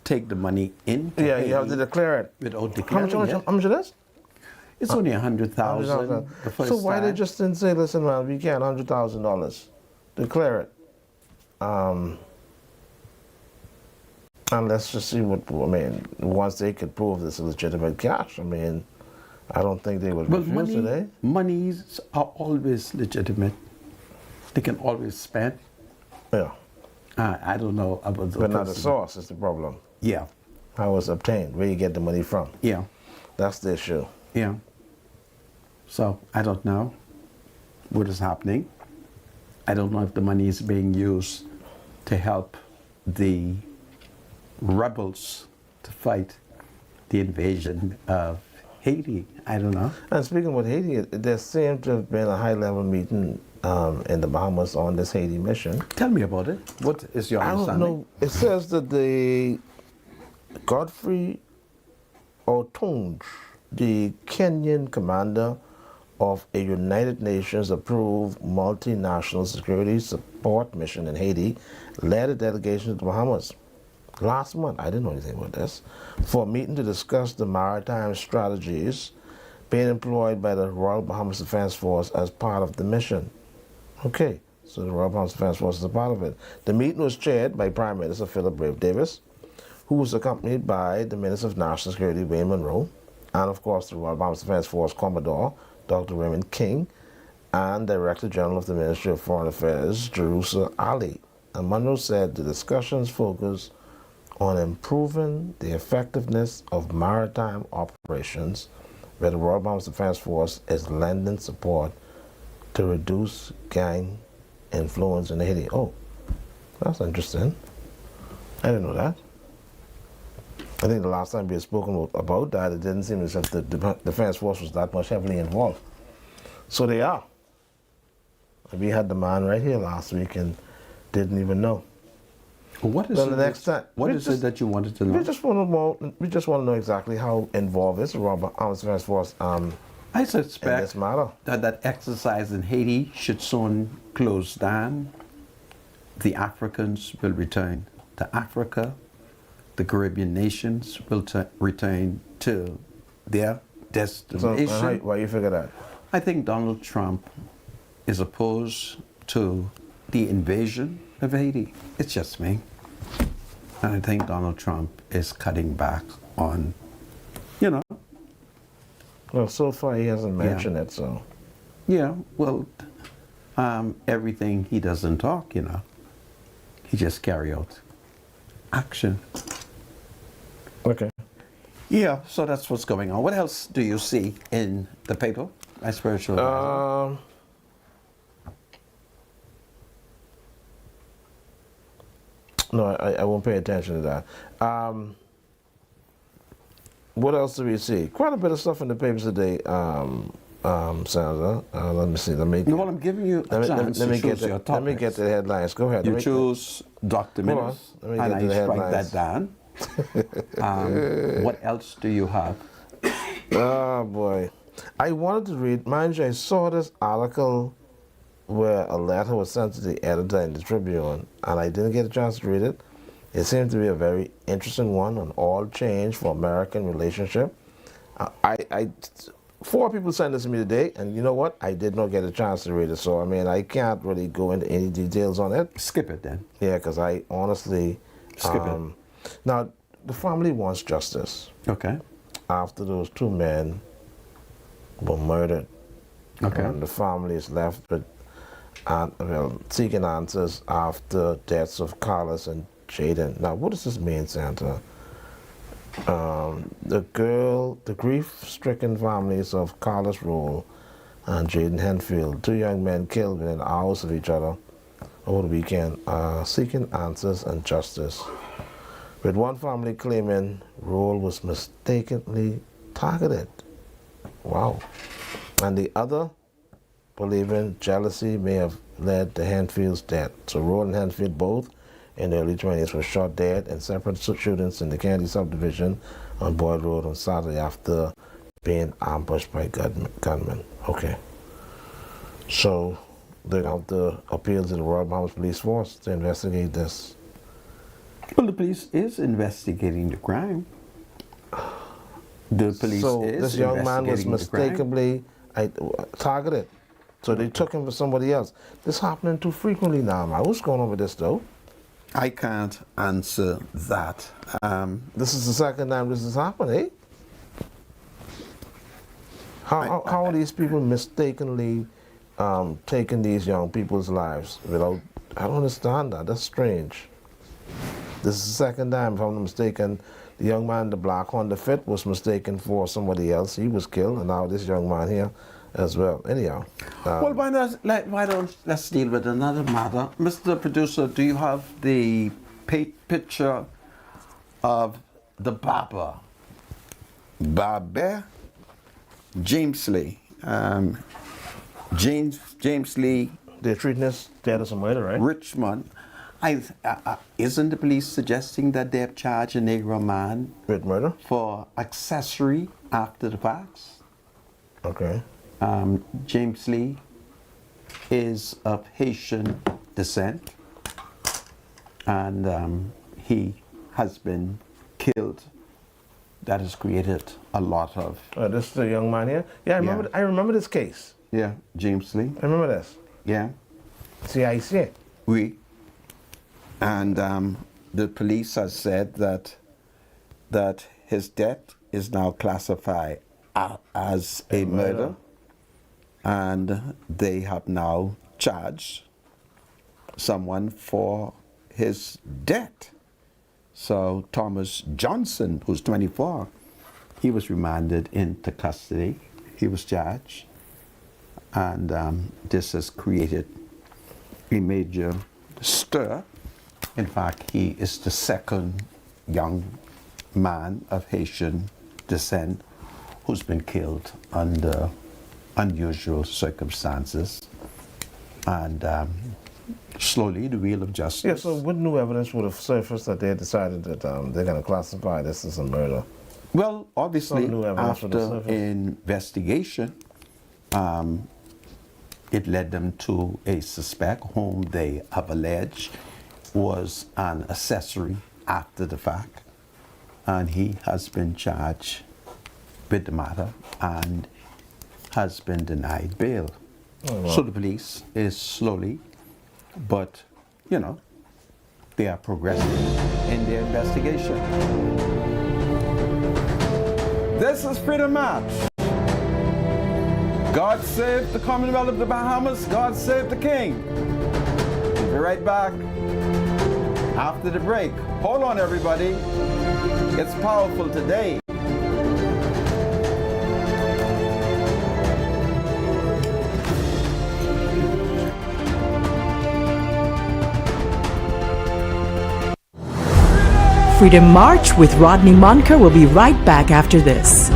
take the money in. Yeah, you have to declare it. Without declaring How much it is? It's only 100,000. So why they just didn't say, listen, man, we can't $100,000. Declare it. And let's just see what, I mean, once they could prove this is legitimate cash, I mean, I don't think they would refuse today. Monies are always legitimate. They can always spend. Yeah. I don't know about the But not the source is the problem. Yeah. How it's obtained, where you get the money from. Yeah. That's the issue. Yeah. So I don't know what is happening. I don't know if the money is being used to help the rebels to fight the invasion of Haiti. I don't know. And speaking about Haiti, there seemed to have been a high-level meeting in the Bahamas on this Haiti mission. Tell me about it. What is your understanding? I don't know. It says that the Godfrey Otunj, the Kenyan commander of a United Nations approved multinational security support mission in Haiti, led a delegation to the Bahamas last month. I didn't know anything about this, for a meeting to discuss the maritime strategies being employed by the Royal Bahamas Defense Force as part of the mission. Okay, so the Royal Bahamas Defense Force is a part of it. The meeting was chaired by Prime Minister Philip Brave Davis, who was accompanied by the Minister of National Security, Wayne Monroe, and of course the Royal Bahamas Defense Force Commodore, Dr. Raymond King, and Director General of the Ministry of Foreign Affairs, Jerusa Ali. And Monroe said the discussions focus on improving the effectiveness of maritime operations, where the Royal Bahamas Defense Force is lending support to reduce gang influence in Haiti. Oh, that's interesting. I didn't know that. I think the last time we had spoken about that, it didn't seem as if the Defense Force was that much heavily involved. So they are. We had the man right here last week and didn't even know. What is, then the next time, what is it that you wanted to know? We just want to know exactly how involved is the Royal Bahamas Defense Force I suspect in this matter. that exercise in Haiti should soon close down. The Africans will return to Africa. The Caribbean nations will return to their destination. So, why you figure that? I think Donald Trump is opposed to the invasion of Haiti. It's just me. And I think Donald Trump is cutting back on, Well, so far he hasn't mentioned it, so. Yeah, well, everything he doesn't talk, he just carry out action. Okay. Yeah, so that's what's going on. What else do you see in the paper? My spiritual advisor? No, I won't pay attention to that. What else do we see? Quite a bit of stuff in the papers today, Sandra. Let me see. No, well, I'm giving you a chance to choose your topics. Let me get to the headlines. Go ahead. You choose Dr. Minnis, and I strike that down. What else do you have? Oh, boy. I wanted to read, mind you, I saw this article where a letter was sent to the editor in the Tribune, and I didn't get a chance to read it. It seemed to be a very interesting one on all change for American relationship. Four people sent this to me today, and you know what? I did not get a chance to read it, so I can't really go into any details on it. Skip it then. Yeah, because I honestly... Skip it. Now, the family wants justice. Okay. After those two men were murdered. Okay. And the family is left with seeking answers after deaths of Carlos and Jaden. Now, what does this mean, Santa? The grief-stricken families of Carlos Roll and Jaden Henfield, two young men killed within hours of each other over the weekend, are seeking answers and justice. With one family claiming Roll was mistakenly targeted. Wow. And the other believing jealousy may have led to Henfield's death. So Roll and Henfield, both in their early 20s, were shot dead in separate shootings in the Kennedy subdivision on Boyd Road on Saturday after being ambushed by gunmen. Okay. So they have to appeal to the Royal Bahamas Police Force to investigate this. Well, the police is investigating the crime. The police so is this young man was mistakenly targeted. So they took him for somebody else. This happening too frequently now, man. What's going on with this, though? I can't answer that. This is the second time this has happened, eh? How are these people mistakenly taking these young people's lives without... I don't understand that. That's strange. This is the second time, if I'm not mistaken, the young man in the black Honda Fit was mistaken for somebody else. He was killed, and now this young man here as well. Anyhow. Well, why don't let's deal with another matter. Mr. Producer, do you have the picture of the barber? James Lee. James Lee. They're treating this dead as a murder, right? Richmond. Isn't the police suggesting that they have charged a Negro man with murder for accessory after the facts? Okay. James Lee is of Haitian descent, and he has been killed. That has created a lot of... this is the young man here? Yeah, I remember this case. Yeah, James Lee. I remember this. Yeah. See, I see it. Oui. And the police has said that his death is now classified as a murder. and they have now charged someone for his death. So Thomas Johnson, who's 24, he was remanded into custody. He was charged, and this has created a major stir. In fact, he is the second young man of Haitian descent who's been killed under unusual circumstances. And slowly the wheel of justice. Yeah, so what new evidence would have surfaced that they decided that they're going to classify this as a murder? Well, obviously, Some new evidence would have after surfaced. investigation, it led them to a suspect whom they have alleged was an accessory after the fact, and he has been charged with the matter and has been denied bail. Oh, wow. So the police is slowly, but you know, they are progressing in their investigation. This is Freedom March. God save the Commonwealth of the Bahamas. God save the King. We'll be right back after the break. Hold on, everybody. It's powerful today. Freedom March with Rodney Munker will be right back after this.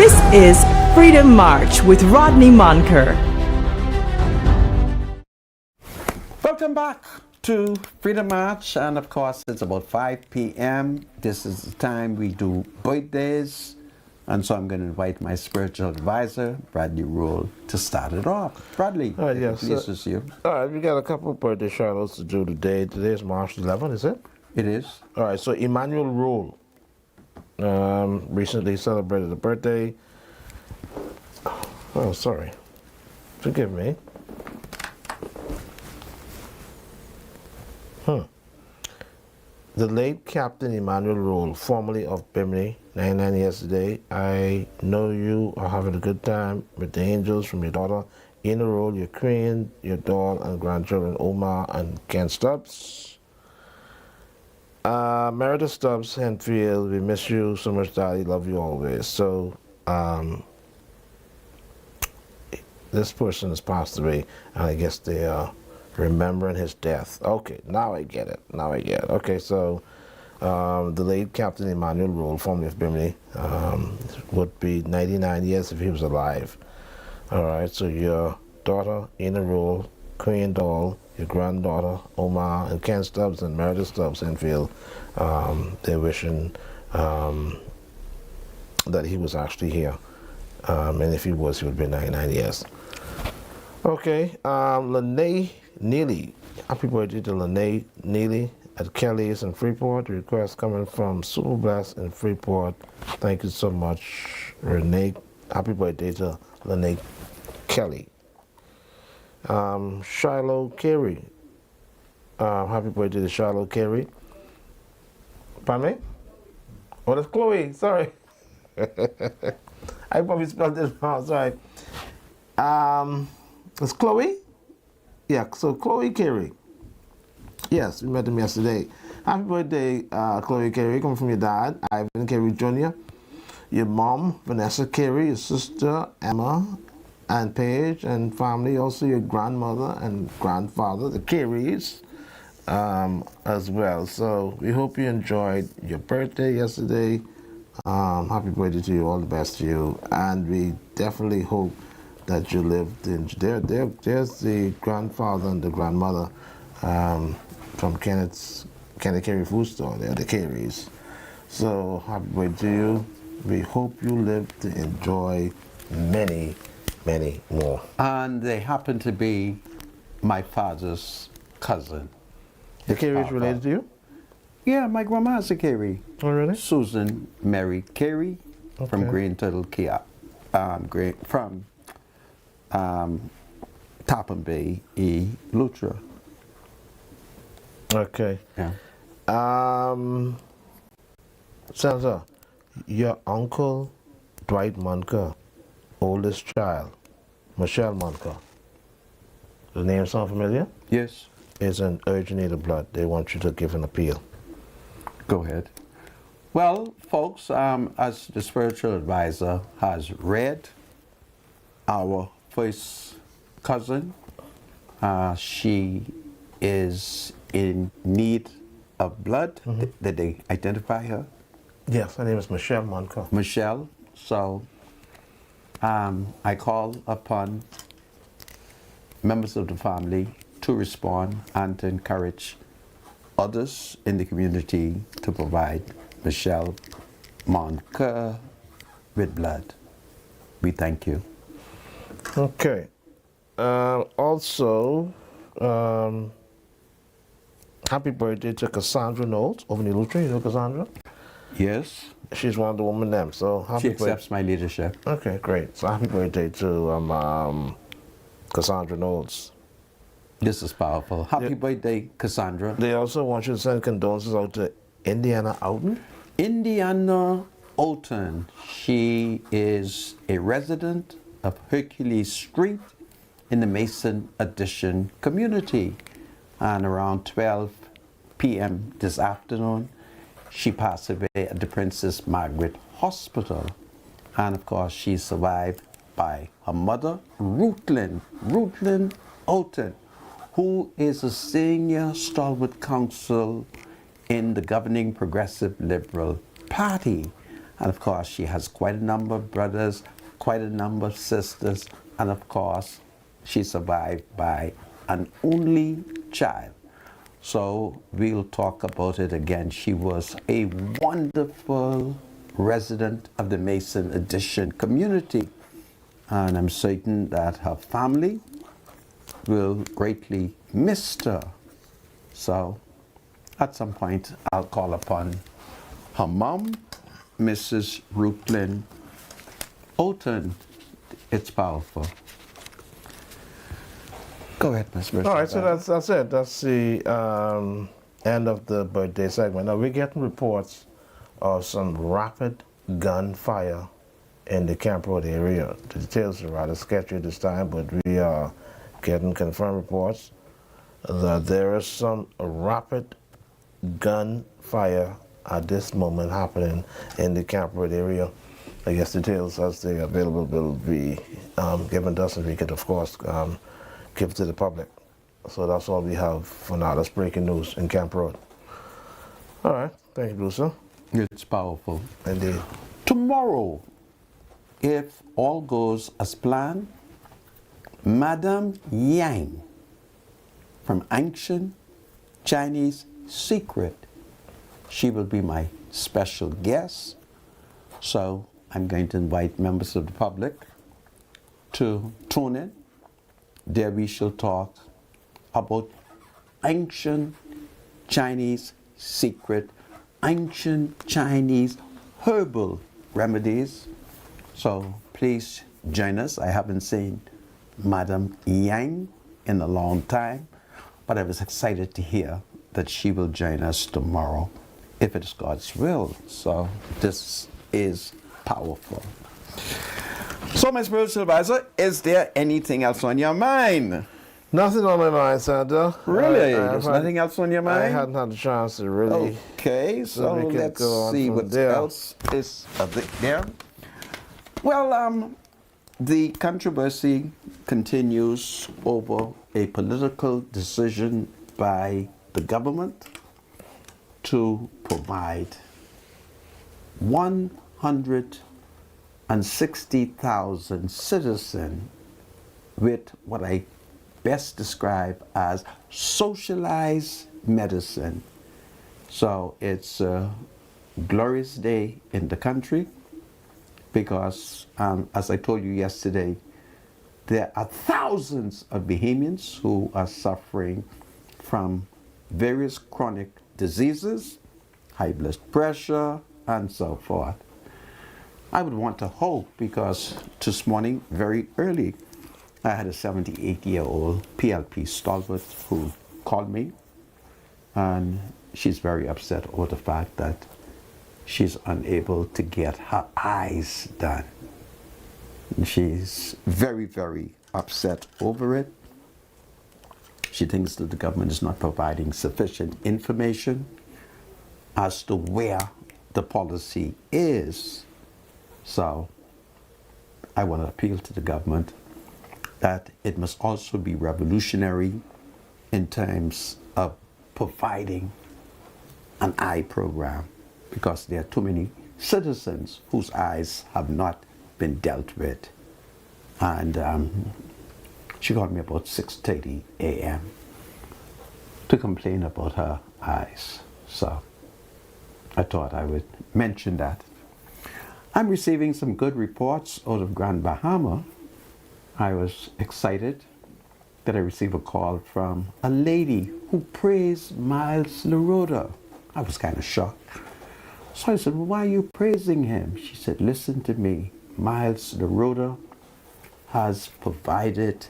This is Freedom March with Rodney Monker. Welcome back to Freedom March, and of course it's about 5 p.m. This is the time we do birthdays, and so I'm going to invite my spiritual advisor, Bradley Rule, to start it off. Bradley, Yes, this is you. All right, we got a couple of birthday shout-outs to do today. Today is March 11th, is it? It is. All right, so Emmanuel Rule recently celebrated a birthday. Oh, sorry. Forgive me. The late Captain Emmanuel Rule, formerly of Bimini, 99 years today. I know you are having a good time with the angels from your daughter, Ina Rule, your queen, your doll, and grandchildren, Omar and Ken Stubbs. Meredith Stubbs, Henfield, we miss you so much, Daddy. Love you always. So, this person has passed away, and I guess they are remembering his death. Okay, now I get it. Okay, so the late Captain Emmanuel Rule, formerly of Bimini, would be 99 years if he was alive. All right, so your daughter, Ina Rule, Queen Doll, your granddaughter, Omar, and Ken Stubbs and Meredith Stubbs Enfield, they're wishing that he was actually here. And if he was, he would be 99 years. Okay, Lene Neely. Happy birthday to Lene Neely at Kelly's in Freeport. Request coming from Super Blast in Freeport. Thank you so much, Renee. Happy birthday to Lene Kelly. Shiloh Carey. Happy birthday to Shiloh Carey. Pardon me? Oh, that's Chloe. Sorry. I probably spelled this wrong. Sorry. It's Chloe? Yeah, so Chloe Carey. Yes, we met him yesterday. Happy birthday, Chloe Carey, coming from your dad, Ivan Carey Jr., your mom, Vanessa Carey, your sister, Emma, and Paige, and family, also your grandmother and grandfather, the Careys, as well. So we hope you enjoyed your birthday yesterday. Happy birthday to you, all the best to you, and we definitely hope that you lived in there's the grandfather and the grandmother from Kenneth Carey food store. They're the Careys. So happy birthday to you. We hope you live to enjoy many, many more. And they happen to be my father's cousin. The Careys related to you? Yeah, my grandma's a Carey. Oh, really? Susan Mary Carey from Green Turtle Kia. From Topham Bay, Lutra. Okay. Yeah. Sandra, your uncle Dwight Munker, oldest child, Michelle Munker. The name sound familiar? Yes. Is an originator blood. They want you to give an appeal. Go ahead. Well, folks, as the spiritual advisor has read, our first cousin, she is in need of blood. Did they identify her? Yes, her name is Michelle Munker. Michelle. So I call upon members of the family to respond and to encourage others in the community to provide Michelle Munker with blood. We thank you. Okay. Also, happy birthday to Cassandra Knowles over in Lutra. You know Cassandra? Yes. She's one of the women them. So happy She accepts my leadership. Okay, great. So happy birthday to Cassandra Knowles. This is powerful. Happy birthday, Cassandra. They also want you to send condolences out to Indiana Outen. Indiana Outen. She is a resident of Hercules Street in the Mason Addition community. And around 12 p.m. this afternoon, she passed away at the Princess Margaret Hospital. And of course, she's survived by her mother, Ruthlyn Outen, who is a senior stalwart counsel in the governing Progressive Liberal Party. And of course, she has quite a number of brothers, quite a number of sisters, and of course, she survived by an only child. So we'll talk about it again. She was a wonderful resident of the Mason Addition community. And I'm certain that her family will greatly miss her. So at some point, I'll call upon her mom, Mrs. Rutlin Olton. It's powerful. Go ahead, Ms. Richard. All right, so that's it. That's the end of the birthday segment. Now, we're getting reports of some rapid gunfire in the Camp Road area. The details are rather sketchy this time, but we are getting confirmed reports that there is some rapid gunfire at this moment happening in the Camp Road area. I guess details as they're available will be given to us, and we can, of course, give to the public. So that's all we have for now. That's breaking news in Camp Road. All right. Thank you, Bruce. It's powerful. Indeed. Tomorrow, if all goes as planned, Madame Yang from Ancient Chinese Secret, she will be my special guest. So I'm going to invite members of the public to tune in. There we shall talk about ancient Chinese secret, ancient Chinese herbal remedies. So please join us. I haven't seen Madame Yang in a long time, but I was excited to hear that she will join us tomorrow, if it's God's will. So this is powerful. So, my spiritual advisor, is there anything else on your mind? Nothing on my mind, Santa. Really? There's nothing else on your mind? I hadn't had a chance to really. Okay, so we let's go on see from what there. else is there. Well, the controversy continues over a political decision by the government to provide 160,000 citizens with what I best describe as socialized medicine. So it's a glorious day in the country because, as I told you yesterday, there are thousands of Bahamians who are suffering from various chronic diseases, high blood pressure, and so forth. I would want to hope because this morning, very early, I had a 78-year-old PLP stalwart who called me, and she's very upset over the fact that she's unable to get her eyes done. She's very, very upset over it. She thinks that the government is not providing sufficient information as to where the policy is. So I want to appeal to the government that it must also be revolutionary in terms of providing an eye program, because there are too many citizens whose eyes have not been dealt with. And she called me about 6:30 a.m. to complain about her eyes. So I thought I would mention that. I'm receiving some good reports out of Grand Bahama. I was excited that I received a call from a lady who praised Miles LaRoda. I was kind of shocked. So I said, well, why are you praising him? She said, listen to me. Miles LaRoda has provided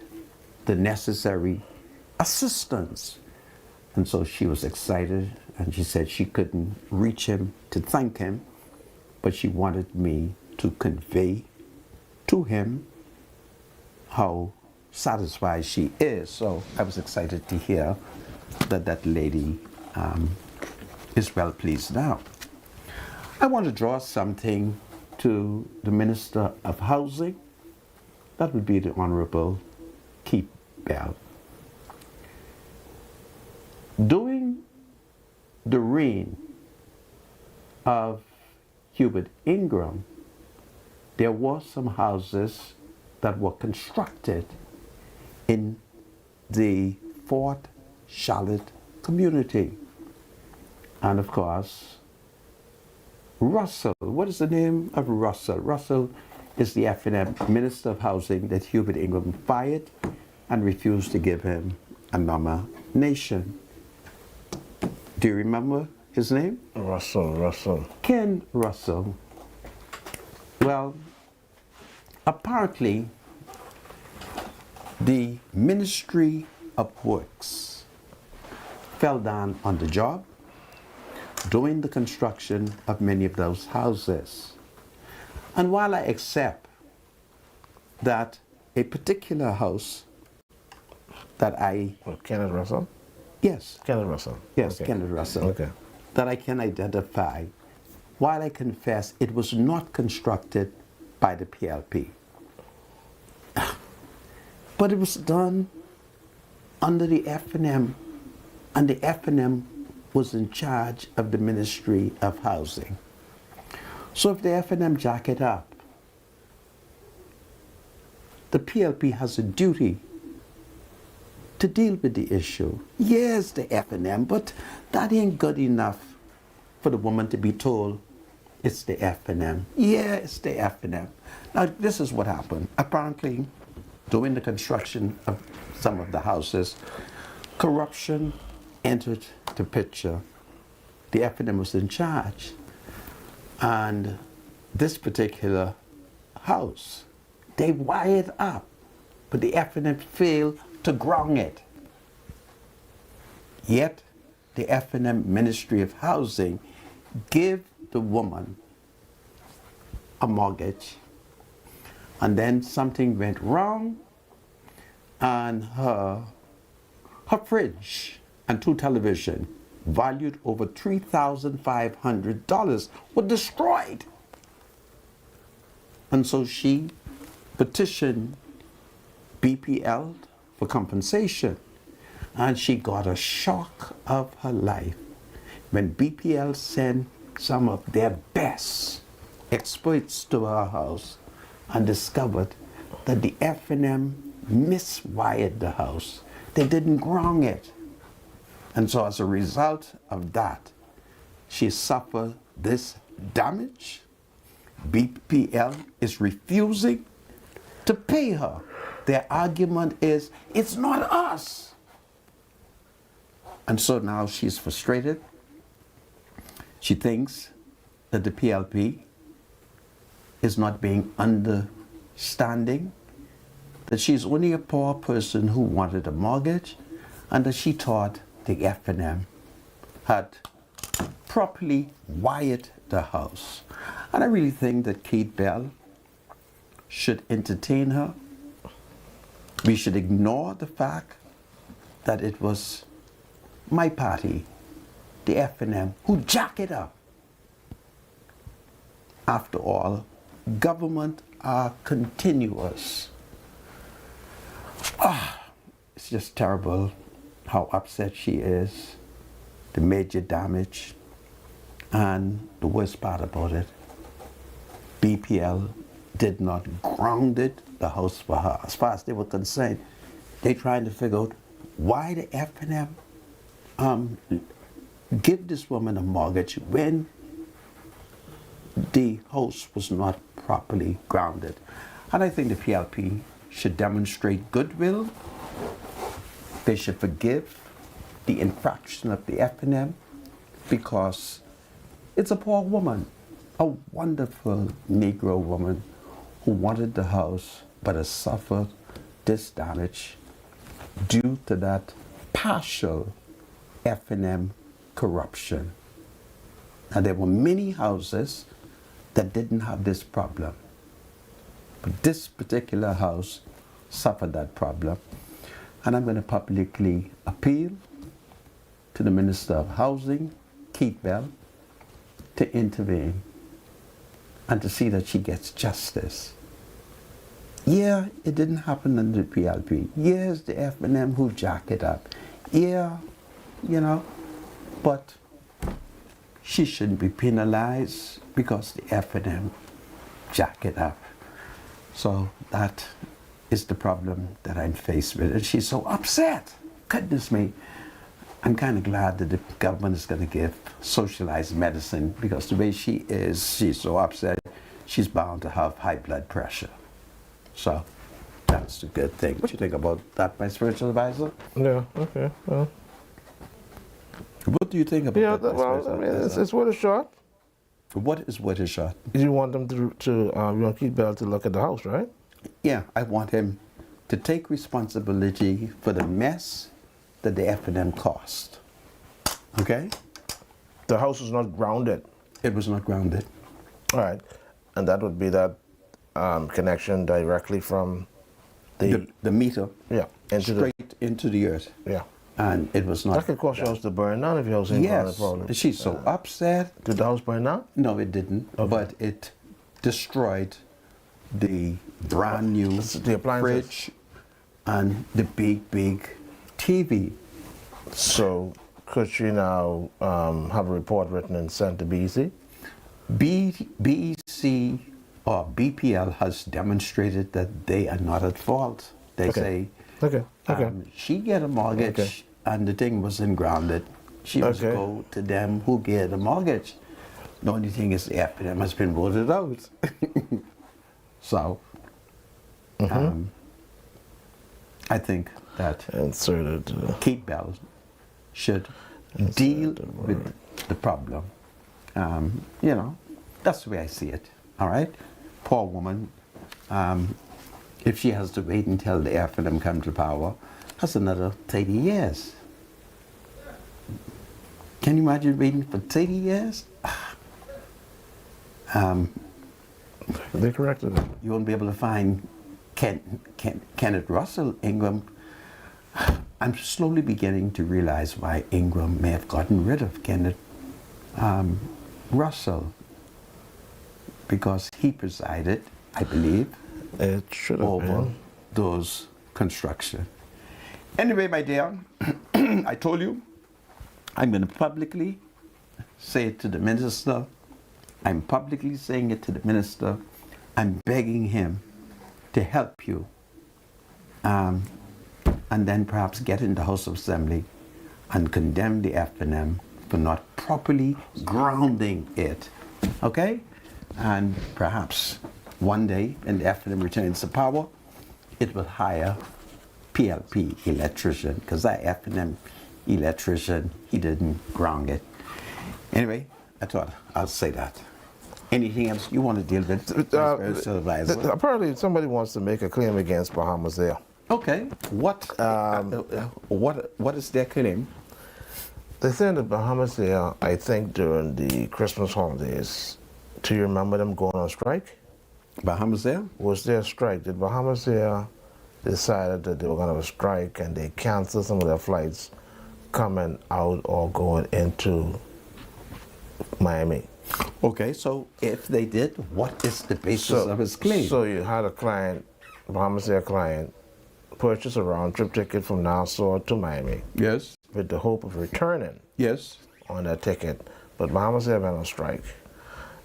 the necessary assistance. And so she was excited, and she said she couldn't reach him to thank him, but she wanted me to convey to him how satisfied she is. So I was excited to hear that that lady is well pleased now. I want to draw something to the Minister of Housing. That would be the Honorable Keith Bell. During the reign of Hubert Ingram, there were some houses that were constructed in the Fort Charlotte community. And of course, Russell, what is the name of Russell? Russell is the F&M Minister of Housing that Hubert Ingram fired and refused to give him a nomination. Do you remember his name? Russell. Ken Russell. Well, apparently, the Ministry of Works fell down on the job during the construction of many of those houses. And while I accept that a particular house that Kenneth Russell? Yes. Kenneth Russell. Yes, okay. Kenneth Russell. Okay. That I can identify, while I confess it was not constructed by the PLP, but it was done under the F&M, and the F&M was in charge of the Ministry of Housing. So if the F&M jack it up, the PLP has a duty to deal with the issue. Yes, the F&M, but that ain't good enough for the woman to be told it's the F&M. Yeah, it's the F&M. Now, this is what happened. Apparently, during the construction of some of the houses, corruption entered the picture. The F&M was in charge. And this particular house, they wired up, but the F&M failed to ground it. Yet, the F&M Ministry of Housing gave the woman a mortgage, and then something went wrong, and her fridge and 2 televisions valued over $3,500 were destroyed. And so she petitioned BPL for compensation, and she got a shock of her life when BPL sent some of their best experts to her house and discovered that the F&M miswired the house. They didn't ground it. And so as a result of that, she suffered this damage. BPL is refusing to pay her. Their argument is, it's not us. And so now she's frustrated. She thinks that the PLP is not being understanding, that she's only a poor person who wanted a mortgage, and that she thought the F&M had properly wired the house. And I really think that Kate Bell should entertain her. We should ignore the fact that it was my party, the F&M, who jacked it up. After all, government are continuous. It's just terrible how upset she is, the major damage, and the worst part about it, BPL did not ground it, the house for her. As far as they were concerned, they trying to figure out why the F&M give this woman a mortgage when the house was not properly grounded. And I think the PLP should demonstrate goodwill. They should forgive the infraction of the F&M, because it's a poor woman, a wonderful Negro woman who wanted the house but has suffered this damage due to that partial F&M corruption. Now, there were many houses that didn't have this problem, but this particular house suffered that problem. And I'm going to publicly appeal to the Minister of Housing, Kate Bell, to intervene and to see that she gets justice. Yeah, it didn't happen under the PLP. Yes, the F&M who jacked it up. Yeah, you know, but she shouldn't be penalized because the F&M jack it up. So that is the problem that I'm faced with. And she's so upset. Goodness me. I'm kind of glad that the government is going to give socialized medicine, because the way she is, she's so upset, she's bound to have high blood pressure. So that's a good thing. What do you think about that, my spiritual advisor? Yeah, okay, well. What do you think about Yeah, that? well, I mean, it's worth a shot. What is worth a shot? You want them you want Keith Bell to look at the house, right? Yeah, I want him to take responsibility for the mess that the F&M cost. Okay? The house was not grounded. It was not grounded. All right, and that would be that connection directly from The meter. Yeah, straight into the earth. Yeah. And it was not. That could cause your house to burn down if your house ain't Yes. problem. She's so upset. Did the house burn down? No, it didn't. Okay. But it destroyed the brand new The appliances. fridge and the big TV. So could she now have a report written and sent to BEC? BEC or BPL has demonstrated that they are not at fault. They say, Okay. she get a mortgage, Okay. and the thing wasn't grounded. She must Okay. go to them who gave the mortgage. The only thing is the F&M has been voted out. So, I think that Inserted. Keith Bell should deal with the problem. You know, that's the way I see it. All right? Poor woman. If she has to wait until the F&M come to power, that's another 30 years. Can you imagine waiting for 30 years? They corrected it. You won't be able to find Kenneth Russell, Ingram. I'm slowly beginning to realize why Ingram may have gotten rid of Kenneth Russell, because he presided, I believe, It should have over been. those construction. Anyway, my dear, I told you, I'm going to publicly say it to the minister. I'm publicly saying it to the minister. I'm begging him to help you. And then perhaps get in the House of Assembly and condemn the F&M for not properly grounding it. Okay? And perhaps one day, when the F&M returns to power, it will hire PLP electrician, because that F&M electrician, he didn't ground it. Anyway, I thought I'll say that. Anything else you want to deal with? Spiritual advisor? Apparently, somebody wants to make a claim against Bahamas there. Okay. What is their claim? They say in the Bahamas there, I think during the Christmas holidays, do you remember them going on strike? Bahamas there? Was there a strike? Did Bahamas there decided that they were going to have a strike and they canceled some of their flights coming out or going into Miami? Okay, so if they did, what is the basis of his claim? So you had a client, Bahamas Air client, purchase a round-trip ticket from Nassau to Miami Yes. with the hope of returning Yes. on that ticket. But Bahamas Air went on strike,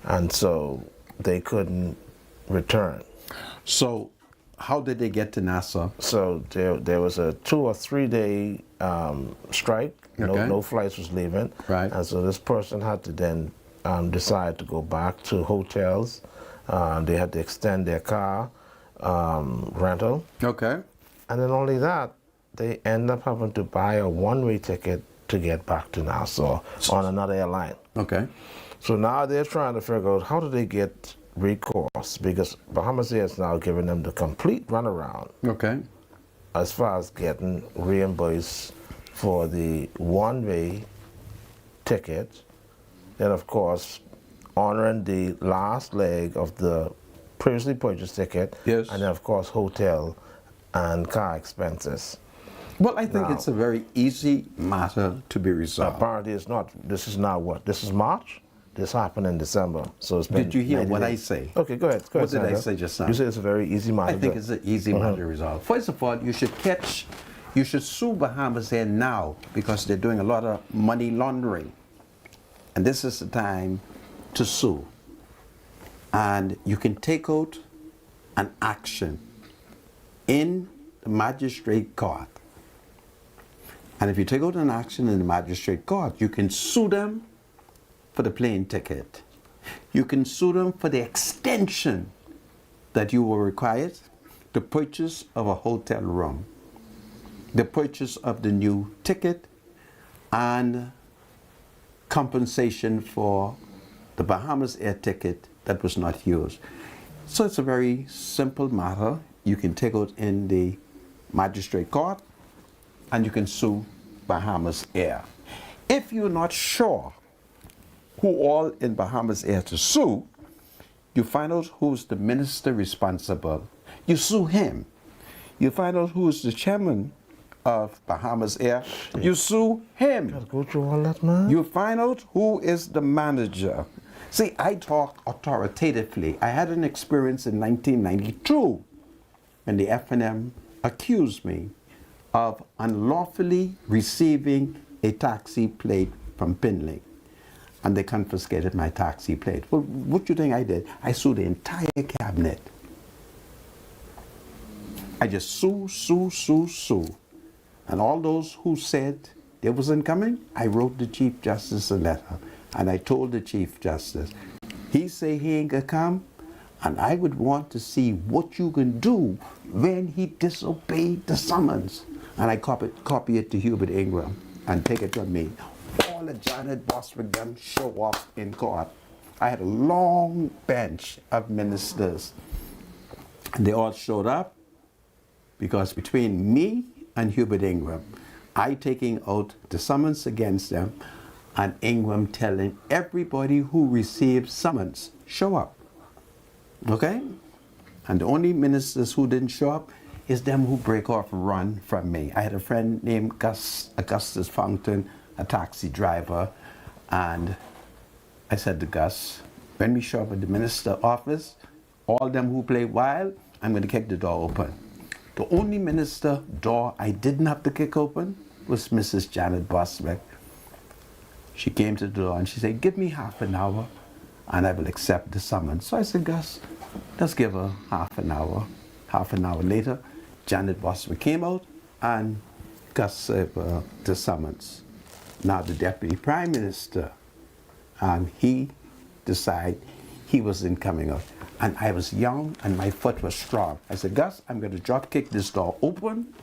and so they couldn't return. So how did they get to Nassau? So there was a 2 or 3 day strike. Okay. No flights was leaving. Right. And so this person had to then decide to go back to hotels. They had to extend their car rental. Okay. And then only that, they end up having to buy a one-way ticket to get back to Nassau on another airline. Okay. So now they're trying to figure out how do they get recourse, because Bahamas Air is now giving them the complete runaround Okay. as far as getting reimbursed for the one-way ticket, then of course honoring the last leg of the previously purchased ticket, Yes. and then of course hotel and car expenses. Well, I think Now- it's a very easy matter to be resolved. Apparently it's not. This is now what? This is March? This happened in December. So it's been Did you hear 90 what I days. say? Okay, go ahead. What did I Sandra. say just now? You said it's a very easy matter. I think it's an easy matter to resolve. First of all, you should sue Bahamas Air now, because they're doing a lot of money laundering. And this is the time to sue. And you can take out an action in the magistrate court. And if you take out an action in the magistrate court, you can sue them for the plane ticket. You can sue them for the extension that you were required, the purchase of a hotel room, the purchase of the new ticket, and compensation for the Bahamas Air ticket that was not used. So it's a very simple matter. You can take out in the magistrate court and you can sue Bahamas Air. If you're not sure who all in Bahamas Air to sue, you find out who's the minister responsible. You sue him. You find out who's the chairman of Bahamas Air. You sue him. Gotta go through all that, man. You find out who is the manager. See, I talk authoritatively. I had an experience in 1992 when the F&M accused me of unlawfully receiving a taxi plate from Pinley. And they confiscated my taxi plate. Well, what do you think I did? I sued the entire cabinet. I just sue. And all those who said they wasn't coming, I wrote the Chief Justice a letter. And I told the Chief Justice, he say he ain't gonna come, and I would want to see what you can do when he disobeyed the summons. And I copy it to Hubert Ingram and take it from me. All the Janet Bostwick them show up in court. I had a long bench of ministers, and they all showed up because between me and Hubert Ingram, I taking out the summons against them, and Ingram telling everybody who received summons, show up. Okay? And the only ministers who didn't show up is them who break off and run from me. I had a friend named Augustus Fountain, a taxi driver, and I said to Gus, when we show up at the minister's office, all them who play wild, I'm going to kick the door open. The only minister door I didn't have to kick open was Mrs. Janet Bostwick. She came to the door and she said, give me half an hour and I will accept the summons. So I said, Gus, let's give her half an hour. Half an hour later, Janet Bostwick came out and Gus served the summons. Now the Deputy Prime Minister, he decided he wasn't coming out. And I was young and my foot was strong. I said, Gus, I'm going to drop kick this door open.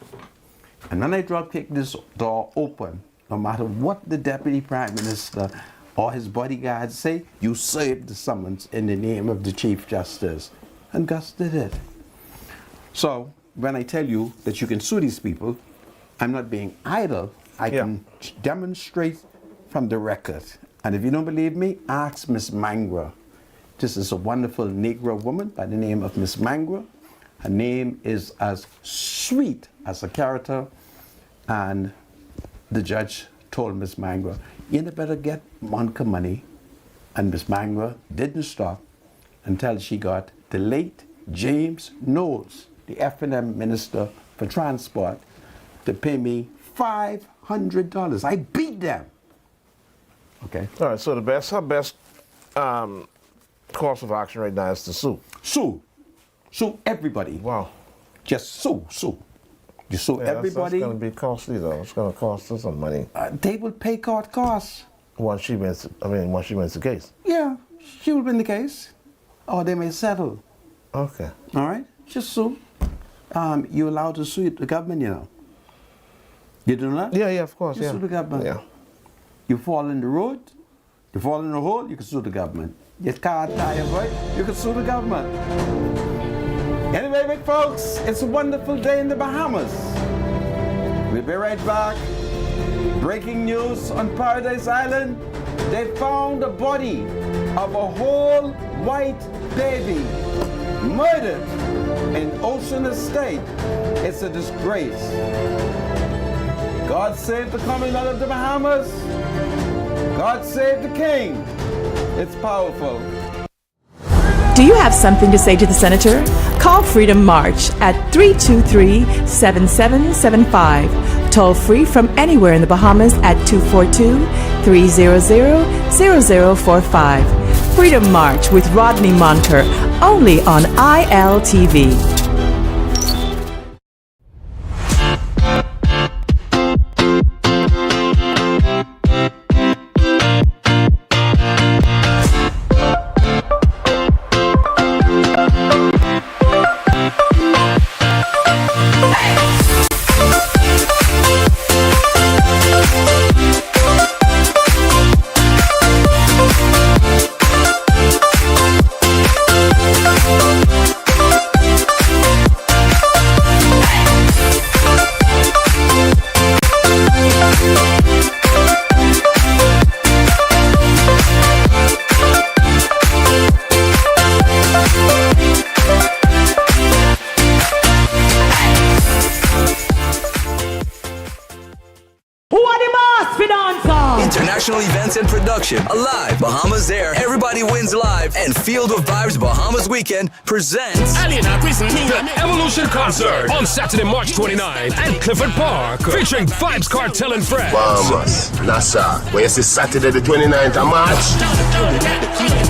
And when I drop kick this door open, no matter what the Deputy Prime Minister or his bodyguards say, you serve the summons in the name of the Chief Justice. And Gus did it. So when I tell you that you can sue these people, I'm not being idle. I can demonstrate from the record. And if you don't believe me, ask Miss Mangra. This is a wonderful Negro woman by the name of Miss Mangra. Her name is as sweet as a character. And the judge told Miss Mangra, you better get Monica money. And Miss Mangra didn't stop until she got the late James Knowles, the F&M Minister for Transport, to pay me $500. I beat them. Okay. All right, so her best course of action right now is to sue. Sue everybody. Wow. Just sue. You sue everybody. That's going to be costly though. It's going to cost us some money. They will pay court costs. Once she wins the case. Yeah, she will win the case, or they may settle. Okay. All right, just sue. You're allowed to sue the government, you know. You do not? Yeah, of course. You sue the government. Yeah. You fall in the road, you fall in the hole, you can sue the government. Your car tire, right? You can sue the government. Anyway, big folks, it's a wonderful day in the Bahamas. We'll be right back. Breaking news on Paradise Island. They found the body of a whole white baby murdered in Ocean Estate. It's a disgrace. God save the Commonwealth of the Bahamas. God save the King. It's powerful. Do you have something to say to the Senator? Call Freedom March at 323-7775. toll free from anywhere in the Bahamas at 242-300-0045. Freedom March with Rodney Monker, only on ILTV. International events and production, Alive, Bahamas Air, Everybody Wins Live, and Field of Vibes Bahamas Weekend presents the Evolution Concert on Saturday, March 29th at Clifford Park, featuring Vibes Cartel and Friends. Bahamas, Nassau, where is Saturday the 29th of March?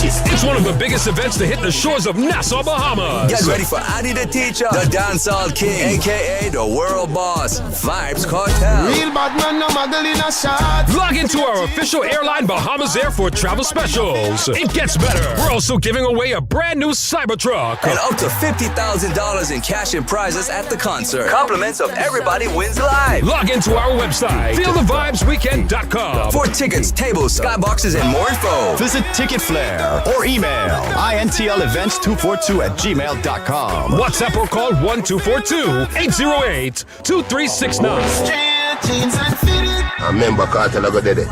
It's one of the biggest events to hit the shores of Nassau, Bahamas. Get ready for Adi the Teacher, the Dancehall King, aka the World Boss, Vibes Cartel. Real bad man, no muggle in a shot. Log into our official airline Bahamas Air for travel specials. It gets better. We're also giving away a brand new Cybertruck. And up to $50,000 in cash and prizes at the concert. Compliments of Everybody Wins Live. Log into our website, feelthevibesweekend.com. For tickets, tables, skyboxes, and more info. Visit Ticket Flair or email intlevents242@gmail.com. WhatsApp or call 1242-808-2369. I remember Cartel, I got it.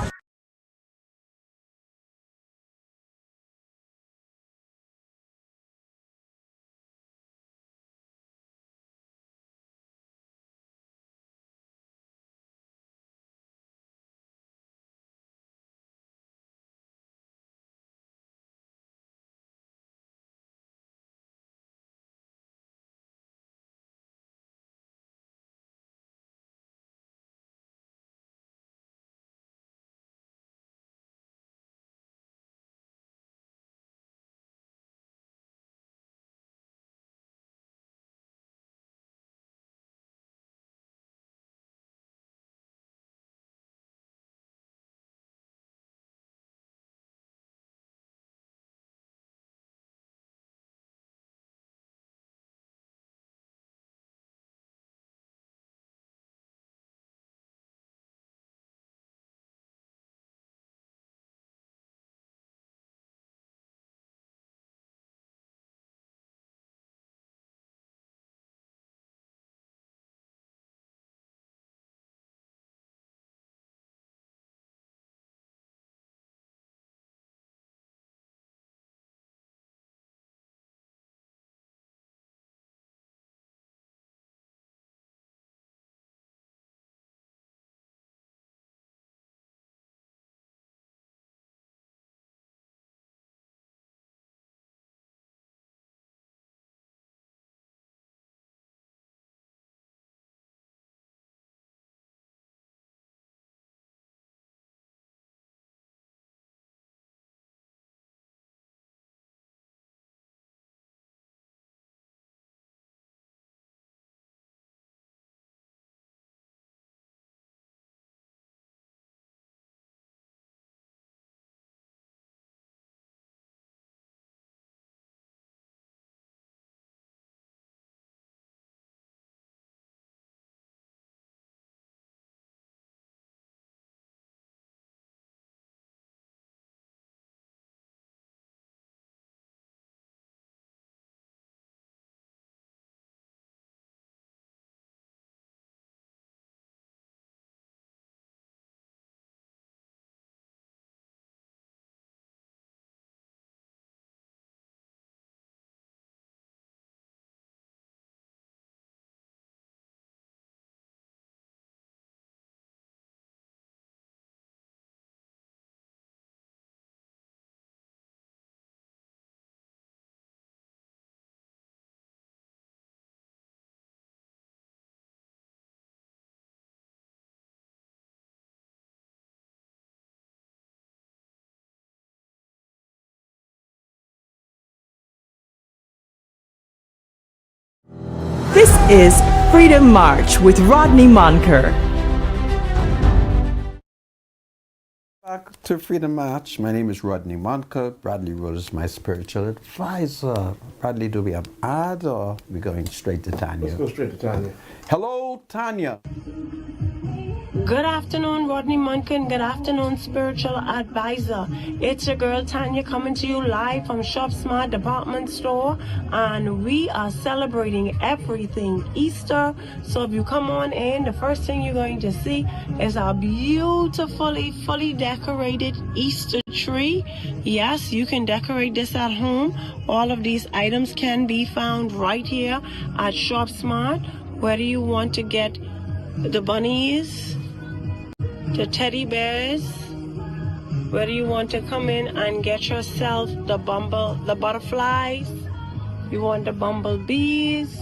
This is Freedom March with Rodney Monker. Back to Freedom March. My name is Rodney Monker. Bradley Rose is my spiritual advisor. Bradley, do we have ad or are we going straight to Tanya? Let's go straight to Tanya. Hello, Tanya. Good afternoon, Rodney Munkin. Good afternoon, spiritual advisor. It's your girl Tanya coming to you live from Shop Smart Department Store, and we are celebrating everything Easter. So if you come on in, the first thing you're going to see is our beautifully, fully decorated Easter tree. Yes, you can decorate this at home. All of these items can be found right here at Shop Smart. Whether you want to get the bunnies, the teddy bears, whether you want to come in and get yourself the butterflies, you want the bumblebees,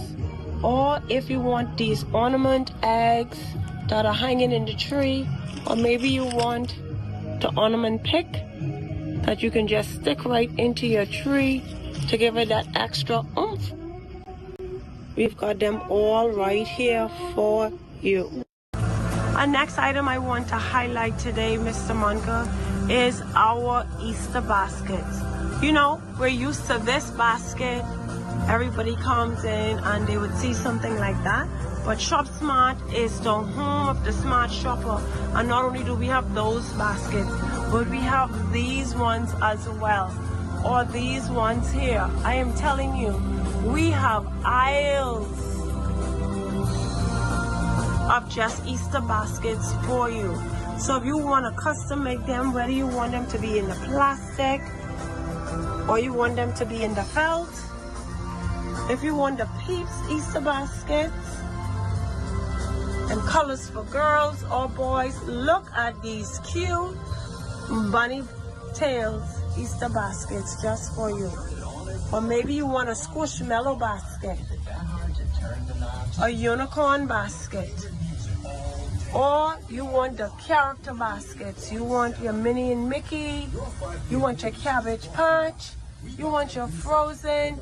or if you want these ornament eggs that are hanging in the tree, or maybe you want the ornament pick that you can just stick right into your tree to give it that extra oomph. We've got them all right here for you. Our next item I want to highlight today, Mr. Munker, is our Easter baskets. You know, we're used to this basket. Everybody comes in and they would see something like that. But Shop Smart is the home of the smart shopper. And not only do we have those baskets, but we have these ones as well. Or these ones here. I am telling you, we have aisles of just Easter baskets for you. So if you want to custom make them, whether you want them to be in the plastic or you want them to be in the felt, if you want the Peeps Easter baskets and colors for girls or boys, look at these cute bunny tails Easter baskets just for you. Or maybe you want a squishmallow basket, a unicorn basket, or you want the character baskets. You want your Minnie and Mickey, you want your Cabbage Patch, you want your Frozen,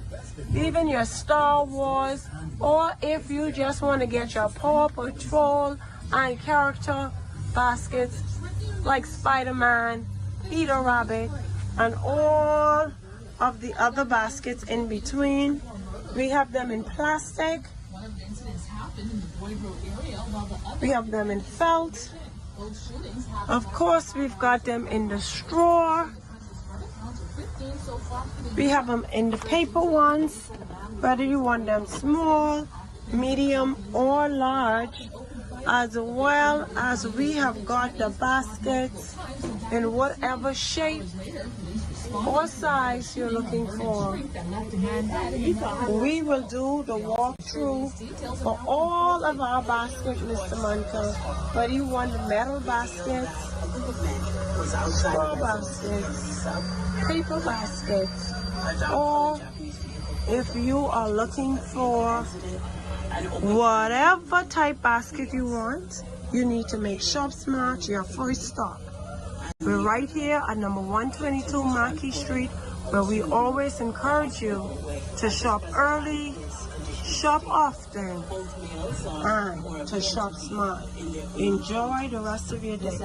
even your Star Wars, or if you just want to get your Paw Patrol and character baskets like Spider-Man, Peter Rabbit, and all of the other baskets in between. We have them in plastic. We have them in felt. Of course, we've got them in the straw. We have them in the paper ones, whether you want them small, medium, or large, as well as we have got the baskets in whatever shape or size you're looking for. We will do the walkthrough for all of our baskets, Mr. Munker. Whether you want the metal baskets, straw baskets, paper baskets, or if you are looking for whatever type basket you want, you need to make Shop Smart your first stop. We're right here at number 122 Marquis Street, where we always encourage you to shop early, shop often, and to shop smart. Enjoy the rest of your day.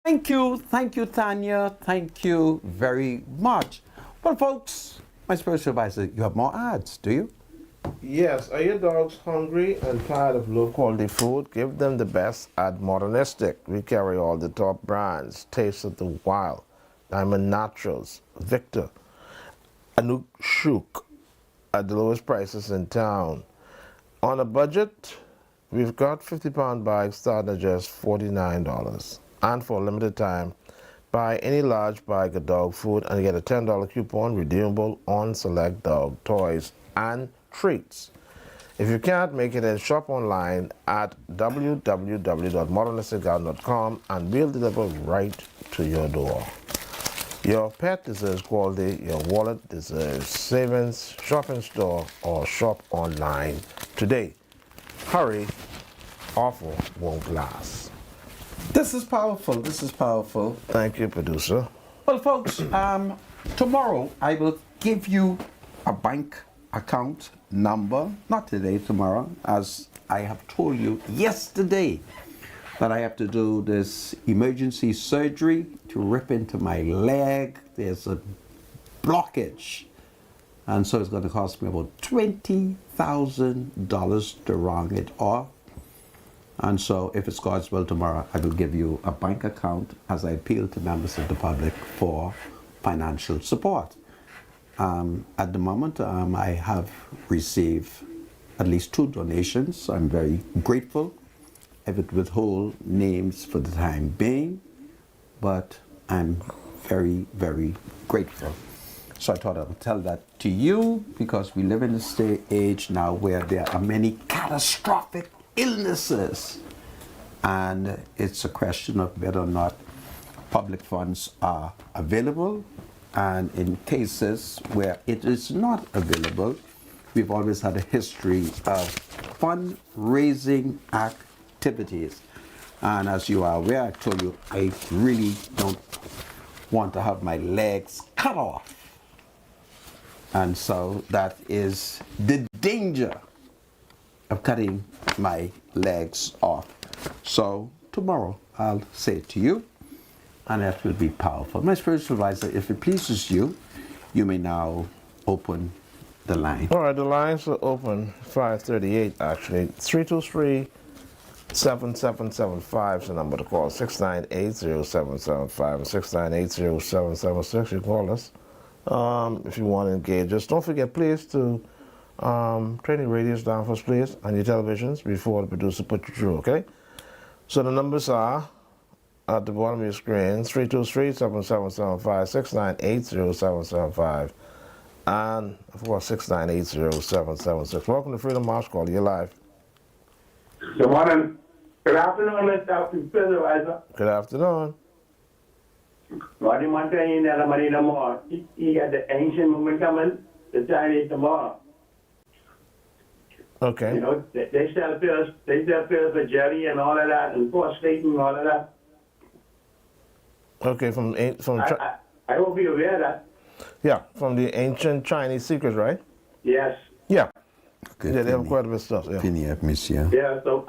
Thank you, Tanya. Thank you very much. Well, folks, my spiritual advisor, you have more ads, do you? Yes. Are your dogs hungry and tired of low-quality food? Give them the best at Modernistic. We carry all the top brands. Taste of the Wild, Diamond Naturals, Victor, Anouk Shook at the lowest prices in town. On a budget, we've got 50-pound bags starting at just $49. And for a limited time, buy any large bag of dog food and get a $10 coupon redeemable on select dog toys and treats. If you can't make it, then shop online at www.modernisticgarden.com and we'll deliver right to your door. Your pet deserves quality, your wallet deserves savings. Shop in store or shop online today. Hurry, offer won't last. This is powerful. This is powerful. Thank you, producer. Well, folks, tomorrow I will give you a bank account number, not today, tomorrow, as I have told you yesterday that I have to do this emergency surgery to rip into my leg. There's a blockage. And so it's going to cost me about $20,000 to round it off. And so if it's God's will tomorrow, I will give you a bank account as I appeal to members of the public for financial support. At the moment, I have received at least 2 donations. I'm very grateful. I would withhold names for the time being, but I'm very, very grateful. So I thought I would tell that to you because we live in a age now where there are many catastrophic illnesses, and it's a question of whether or not public funds are available. And in cases where it is not available, we've always had a history of fundraising activities. And as you are aware, I told you I really don't want to have my legs cut off. And so that is the danger of cutting my legs off. So tomorrow I'll say it to you, and that will be powerful. My spiritual advisor, if it pleases you, you may now open the line. All right, the lines are open, 538 actually. 323-7775 is the number to call, 698-0775 and 698-0776. You call us if you want to engage us. Don't forget, please, to turn your radios down for us, please, and your televisions before the producer put you through, okay? So the numbers are at the bottom of your screen, 323-7775, 698-0775, and of course 698-0776. Welcome to Freedom March Call. You're live. Good morning. Good afternoon, Mr. Supervisor. Good afternoon. Rodney Montaigne and Marina more. He got the ancient movement coming, the Chinese tomorrow. Okay. You know, they sell pills for jelly and all of that, and phosphate and all of that. Okay, I hope you're aware of that. Yeah, from the ancient Chinese secrets, right? Yes. Yeah. Okay, Yeah, they have quite a bit of stuff. Yeah. Fini, monsieur. Yeah, so